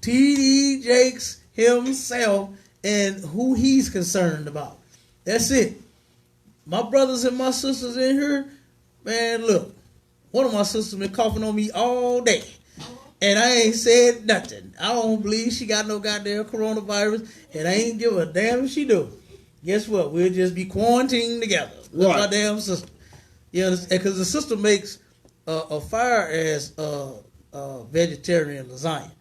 T.D. Jakes himself and who he's concerned about. That's it. My brothers and my sisters in here, man, look. One of my sisters been coughing on me all day. And I ain't said nothing. I don't believe she got no goddamn coronavirus. And I ain't give a damn if she do. Guess what? We'll just be quarantined together with my damn sister. You understand? Because the sister makes a fire as vegetarian lasagna.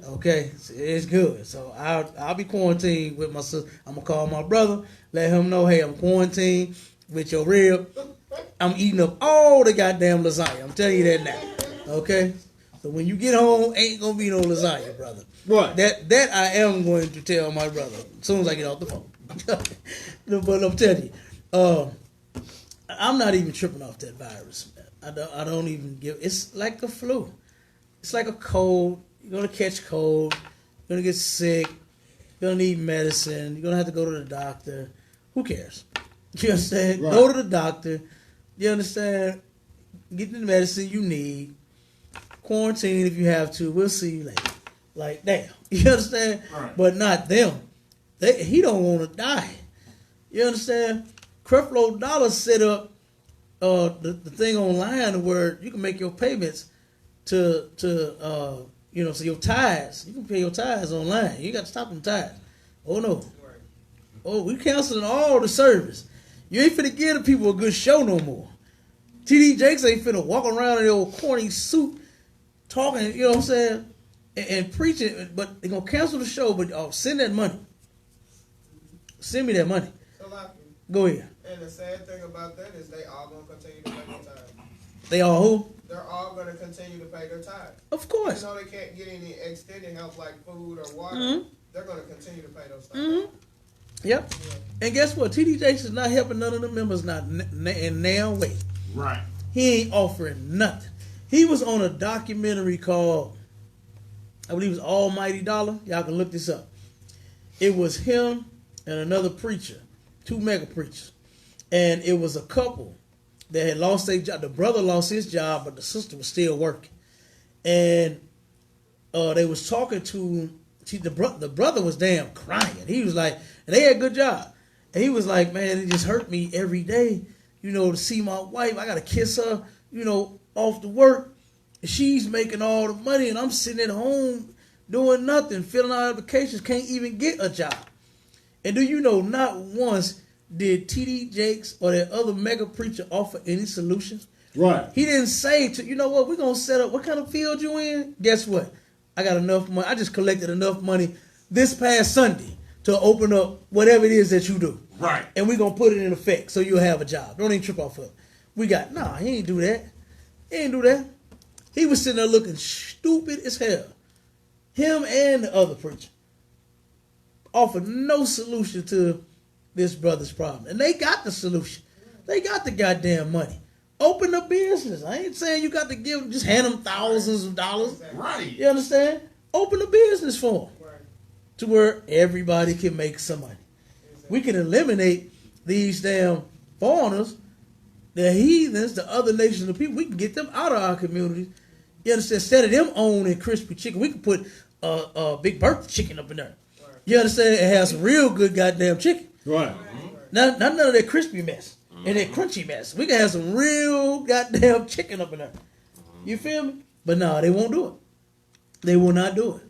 Okay? So it's good. So I'll be quarantined with my sister. I'm going to call my brother, let him know, hey, I'm quarantined with your rib. I'm eating up all the goddamn lasagna. I'm telling you that now. Okay? So when you get home, ain't gonna be no lasagna, brother. Right. That I am going to tell my brother as soon as I get off the phone. But I'm telling you, I'm not even tripping off that virus. I don't even give. It's like the flu. It's like a cold. You're gonna catch cold. You're gonna get sick. You're gonna need medicine. You're gonna have to go to the doctor. Who cares? You understand? Right. Go to the doctor. You understand? Get the medicine you need. Quarantine if you have to. We'll see you later. Like, damn. You understand? Right. But not them. He don't want to die. You understand? Creflo Dollar set up the thing online where you can make your payments to so your tithes. You can pay your tithes online. You got to stop them tithes. Oh no. Oh, we canceling all the service. You ain't finna give the people a good show no more. T.D. Jakes ain't finna walk around in their old corny suit talking, you know what I'm saying, and preaching, but they're going to cancel the show, but send that money. Send me that money. Go ahead. And the sad thing about that is they all going to continue to pay their tithe. They all who? They're all going to continue to pay their tithe. Of course. Even though they can't get any extended help like food or water, Mhm. they're going to continue to pay those tithes. Mm-hmm. Yep. And guess what? T.D. Jakes is not helping none of the members not in now way. Right. He ain't offering nothing. He was on a documentary called, I believe it was Almighty Dollar. Y'all can look this up. It was him and another preacher, two mega preachers. And it was a couple that had lost their job. The brother lost his job, but the sister was still working. And they was talking to, the brother was damn crying. He was like, and they had a good job. And he was like, man, it just hurt me every day, to see my wife. I got to kiss her, off to work. She's making all the money, and I'm sitting at home doing nothing, filling out applications, can't even get a job. And do you know, not once did T.D. Jakes or that other mega preacher offer any solutions? Right. He didn't say, you know what, we're going to set up, what kind of field you in? Guess what? I got enough money. I just collected enough money this past Sunday to open up whatever it is that you do. Right. And we're going to put it in effect so you'll have a job. Don't even trip off of it. He ain't do that. He ain't do that. He was sitting there looking stupid as hell. Him and the other preacher offered no solution to this brother's problem. And they got the solution. They got the goddamn money. Open a business. I ain't saying you got to just hand them thousands of dollars. Right. You understand? Open a business for them. Right. To where everybody can make some money. We can eliminate these damn foreigners, the heathens, the other nations of people. We can get them out of our communities. You understand? Instead of them owning crispy chicken, we can put a Big Bertha chicken up in there. You understand? It has some real good goddamn chicken. Right. Not none of that crispy mess and that crunchy mess. We can have some real goddamn chicken up in there. You feel me? But no, they won't do it. They will not do it.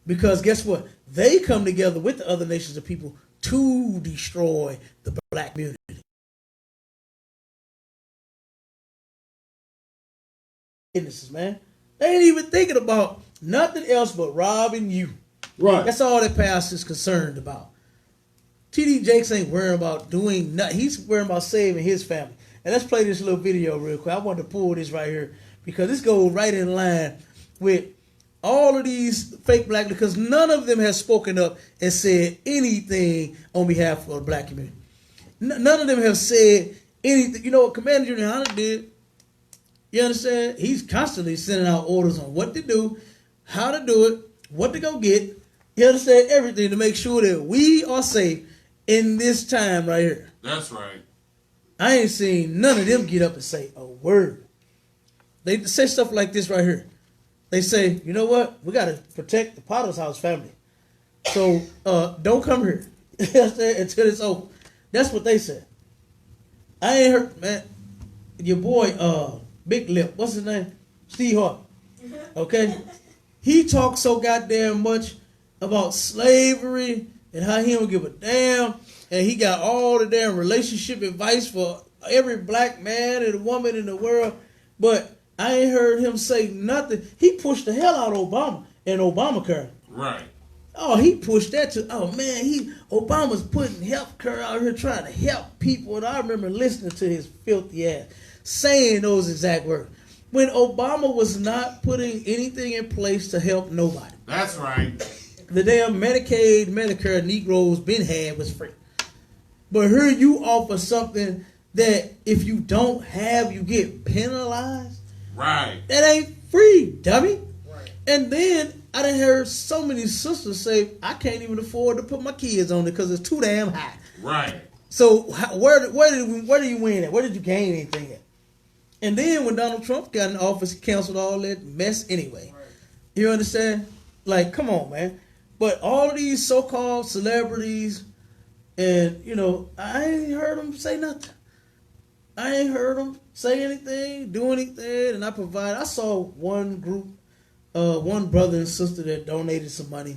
Because guess what? They come together with the other nations of people to destroy the black community. Businesses, man. They ain't even thinking about nothing else but robbing you. Right. That's all that pastor's concerned about. T.D. Jakes ain't worrying about doing nothing. He's worrying about saving his family. And let's play this little video real quick. I want to pull this right here because this goes right in line with all of these fake black, because none of them has spoken up and said anything on behalf of the black community. None of them have said anything. You know what Commander Junior Hunter did? You understand? He's constantly sending out orders on what to do, how to do it, what to go get. You understand? Everything to make sure that we are safe in this time right here. That's right. I ain't seen none of them get up and say a word. They say stuff like this right here. They say, you know what? We got to protect the Potter's House family. So don't come here until it's over. That's what they said. I ain't heard, man. Your boy, Big Lip, what's his name? Steve Harvey. Okay? He talks so goddamn much about slavery and how he don't give a damn. And he got all the damn relationship advice for every black man and woman in the world. But I ain't heard him say nothing. He pushed the hell out of Obama and Obamacare. Right. Oh, he pushed that to, oh man, Obama's putting health care out here trying to help people. And I remember listening to his filthy ass saying those exact words. When Obama was not putting anything in place to help nobody. That's right. The damn Medicaid, Medicare Negroes been had was free. But here you offer something that if you don't have, you get penalized. Right. That ain't free, dummy. Right. And then I done heard so many sisters say, I can't even afford to put my kids on it because it's too damn high. Right. So where do you win at? Where did you gain anything at? And then when Donald Trump got in office, he canceled all that mess anyway. Right. You understand? Like, come on, man. But all of these so-called celebrities, and, you know, I ain't heard them say nothing. I ain't heard them say anything, do anything, and I saw one group, one brother and sister that donated some money,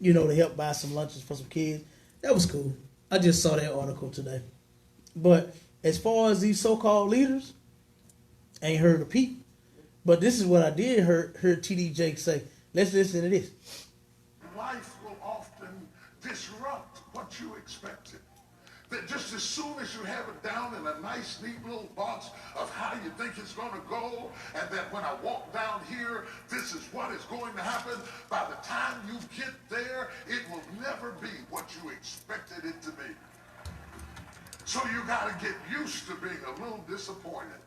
you know, to help buy some lunches for some kids. That was cool. I just saw that article today. But as far as these so-called leaders, I ain't heard a peep. But this is what I did hear T.D. Jakes say. Let's listen to this. Life will often disrupt what you expected. That just as soon as you have it down in a nice, neat little box of how you think it's going to go, and that when I walk down here, this is what is going to happen, by the time you get there, it will never be what you expected it to be. So you got to get used to being a little disappointed.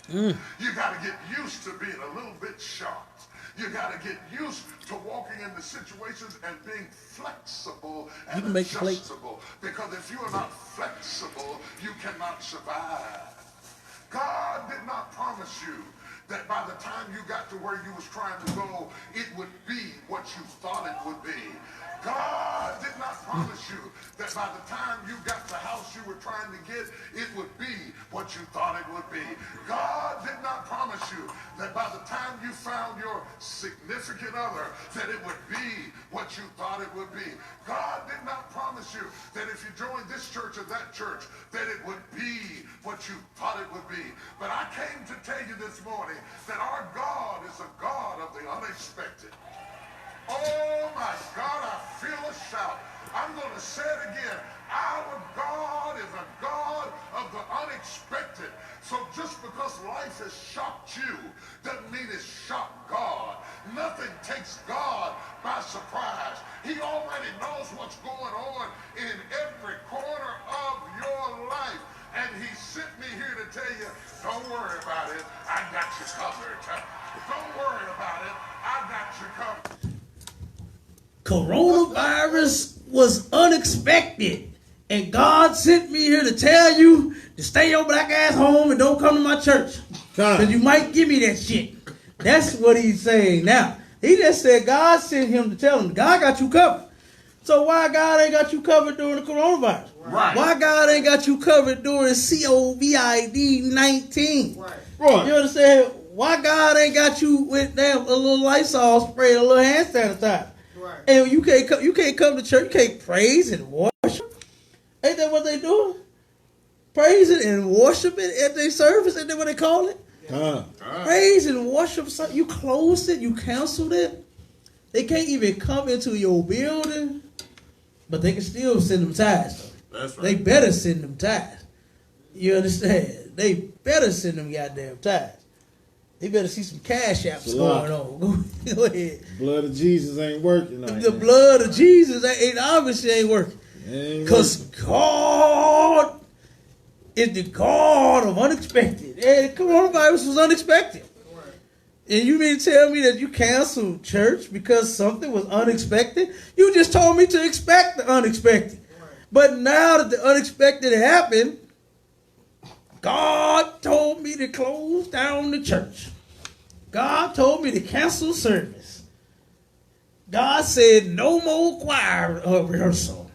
You got to get used to being a little bit shocked. You got to get used to walking into situations and being flexible and adjustable. Because if you are not flexible, you cannot survive. God did not promise you that by the time you got to where you was trying to go, it would be what you thought it would be. God did not promise you that by the time you got the house you were trying to get, it would be what you thought it would be. God did not promise you that by the time you found your significant other, that it would be what you thought it would be. God did not promise promise you that if you join this church or that church, that it would be what you thought it would be. But I came to tell you this morning that our God is a God of the unexpected. Oh my God, I feel a shout. I'm going to say it again. Our God is a God of the unexpected. So just because life has shocked you doesn't mean it's shocked God. Nothing takes God by surprise. He already knows what's going on in every corner of your life. And he sent me here to tell you, don't worry about it. I got you covered. Don't worry about it. I got you covered. Coronavirus was unexpected. And God sent me here to tell you to stay your black ass home and don't come to my church. Because you might give me that shit. That's what he's saying now. He just said God sent him to tell him, God got you covered. So why God ain't got you covered during the coronavirus? Right. Why God ain't got you covered during COVID-19? Right. You understand? Why God ain't got you with a little Lysol spray, a little hand sanitizer? Right. And you can't come to church, you can't praise and worship. Ain't that what they doing? Praising and worshiping at their service, ain't that what they call it? Praise and worship, you closed it, you canceled it. They can't even come into your building, but they can still send them tithes, though. That's right. They better send them tithes. You understand? They better send them goddamn tithes. They better see some cash apps going on. Go ahead. Blood of Jesus ain't working. The blood of Jesus obviously ain't working. Because God is the God of unexpected. And the coronavirus was unexpected. And you mean to tell me that you canceled church because something was unexpected? You just told me to expect the unexpected. But now that the unexpected happened, God told me to close down the church. God told me to cancel service. God said no more choir rehearsal.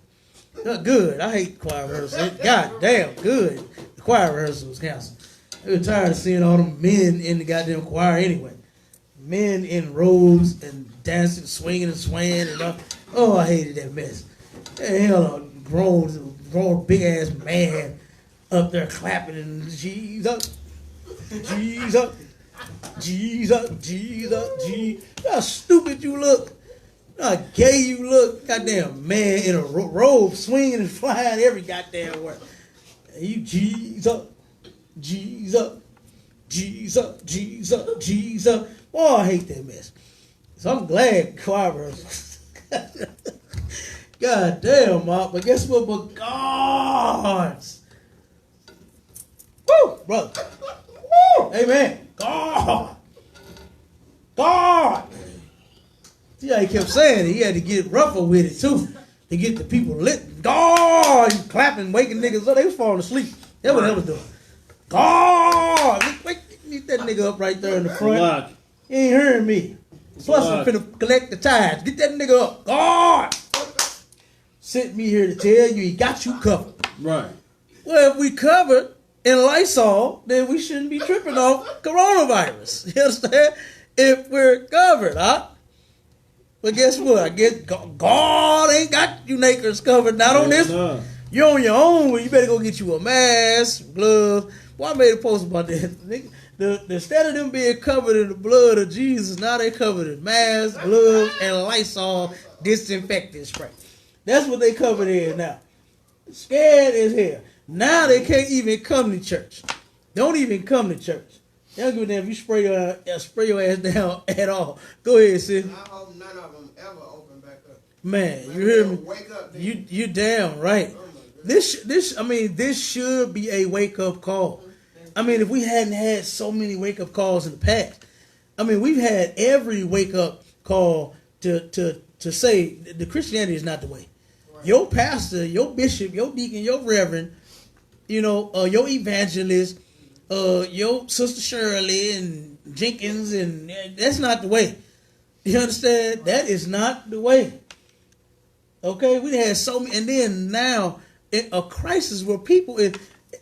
Good. I hate choir rehearsal. God damn, good. The choir rehearsal was canceled. They were tired of seeing all them men in the goddamn choir anyway. Men in robes and dancing, swinging and swaying and all. Oh, I hated that mess. Hell, a grown big ass man up there clapping and Jesus, Jesus, Jesus, Jesus, Jesus. How stupid you look. How gay you look. Goddamn man in a robe swinging and flying every goddamn word. You Jesus, Jesus, Jesus, Jesus, Jesus. Boy, I hate that mess. So I'm glad choir rehearsals. God damn, Mark. But guess what? But God's. Woo, brother. Woo, amen. God. God. See how he kept saying it. He had to get rougher with it, too. To get the people lit. God. He clapping, waking niggas up. They was falling asleep. That's what they was doing. God. Get that nigga up right there in the front. He ain't hearing me. Plus, I'm finna collect the tithes. Get that nigga up. God sent me here to tell you he got you covered. Right. Well, if we covered in Lysol, then we shouldn't be tripping off coronavirus. You understand? If we're covered, huh? But guess what? I guess God ain't got you nakers covered. Not on this. You're on your own. Well, you better go get you a mask, gloves. Well, I made a post about that. Instead of them being covered in the blood of Jesus, now they covered in masks, gloves, and Lysol disinfectant spray. That's what they covered in now. Scared as hell. Now they can't even come to church. Don't even come to church. They don't give a damn if you spray your ass down at all. Go ahead, sis. I hope none of them ever open back up. Man, you hear me? Wake up. You damn right. This should be a wake up call. I mean, if we hadn't had so many wake up calls in the past, I mean, we've had every wake up call to say the Christianity is not the way. Right. Your pastor, your bishop, your deacon, your reverend, your evangelist, your sister Shirley and Jenkins, and that's not the way. You understand? That is not the way. Okay, we had so many, and then now a crisis where people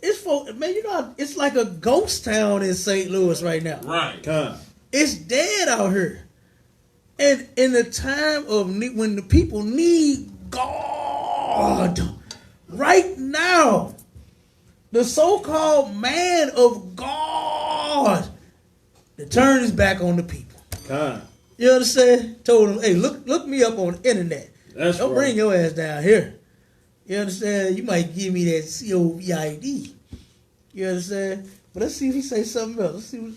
it's like a ghost town in St. Louis right now. Right. It's dead out here. And in the time of when the people need God God right now. The so-called man of God to turn his back on the people. God. You understand? Told him, hey, look me up on the internet. That's Don't right. bring your ass down here. You understand? You might give me that COVID. You understand? But let's see if he say something else. Let's see what.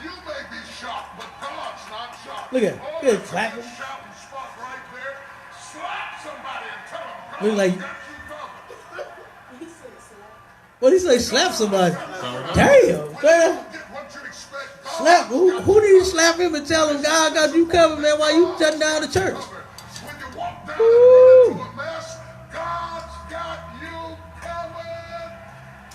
You may be shocked, but God's not shocked. Look at him. Oh, Look at him that's a clapping. good shouting spot right there. Slap somebody and tell them God Look like- got you covered. He said slap. What he say? Slap somebody. Uh-huh. Damn, When you man. don't get what you expect, God Slap. Who got did you slap him and tell him God got you covered, man, while you shutting down the church? When you walk down Woo. and run into a mess, God's got you covered.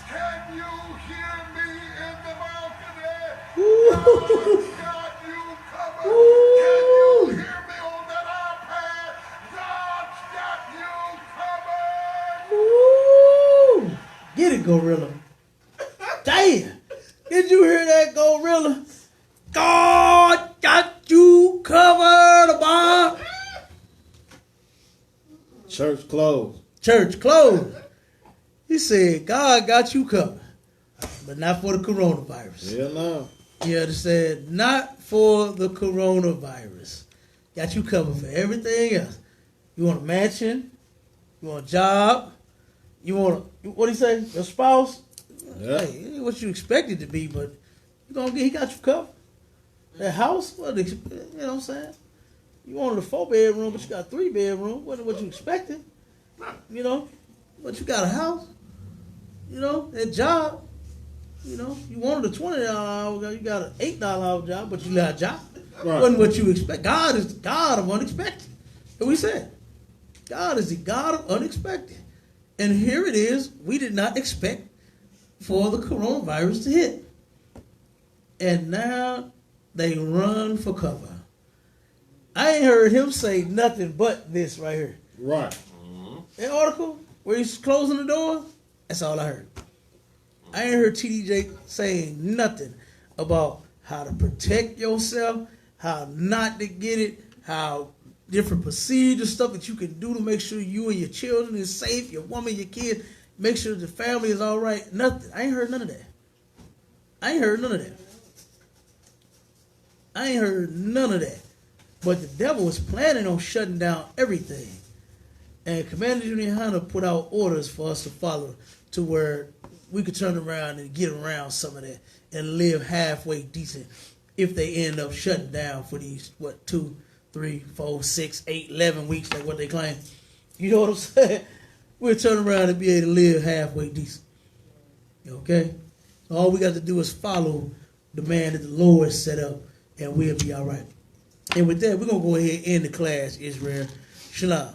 Can you hear me in the balcony? God's got you covered. Can you hear me on that iPad? God's got you covered. Woo! Get it, Gorilla. Damn. Did you hear that, Gorilla? God got you covered, Bob. Church closed. Church closed. He said, God got you covered, but not for the coronavirus. Hell no. You understand? Not for the coronavirus. Got you covered for everything else. You want a mansion? You want a job? You want what do you say? Your spouse? Yeah. Hey, it ain't what you expect it to be, but he got you covered. That house, you know what I'm saying? You wanted a 4-bedroom, but you got a 3-bedroom. What you expected? You know, but you got a house. You know, that job. You know, you wanted a $20 hour, you got an $8 hour job, but you got a job. Right. Wasn't what you expect. God is the God of unexpected. And we said, God is the God of unexpected. And here it is, we did not expect for the coronavirus to hit. And now they run for cover. I ain't heard him say nothing but this right here. Right. That article where he's closing the door, that's all I heard. I ain't heard TDJ saying nothing about how to protect yourself, how not to get it, how different procedures, stuff that you can do to make sure you and your children is safe, your woman, your kids, make sure the family is all right. Nothing. I ain't heard none of that. I ain't heard none of that. I ain't heard none of that. But the devil was planning on shutting down everything. And Commander Junior Hunter put out orders for us to follow to where we could turn around and get around some of that and live halfway decent if they end up shutting down for these, 2, 3, 4, 6, 8, 11 weeks, like what they claim. You know what I'm saying? We'll turn around and be able to live halfway decent. Okay? So all we got to do is follow the man that the Lord set up, and we'll be all right. And with that, we're going to go ahead and end the class, Israel. Shalom.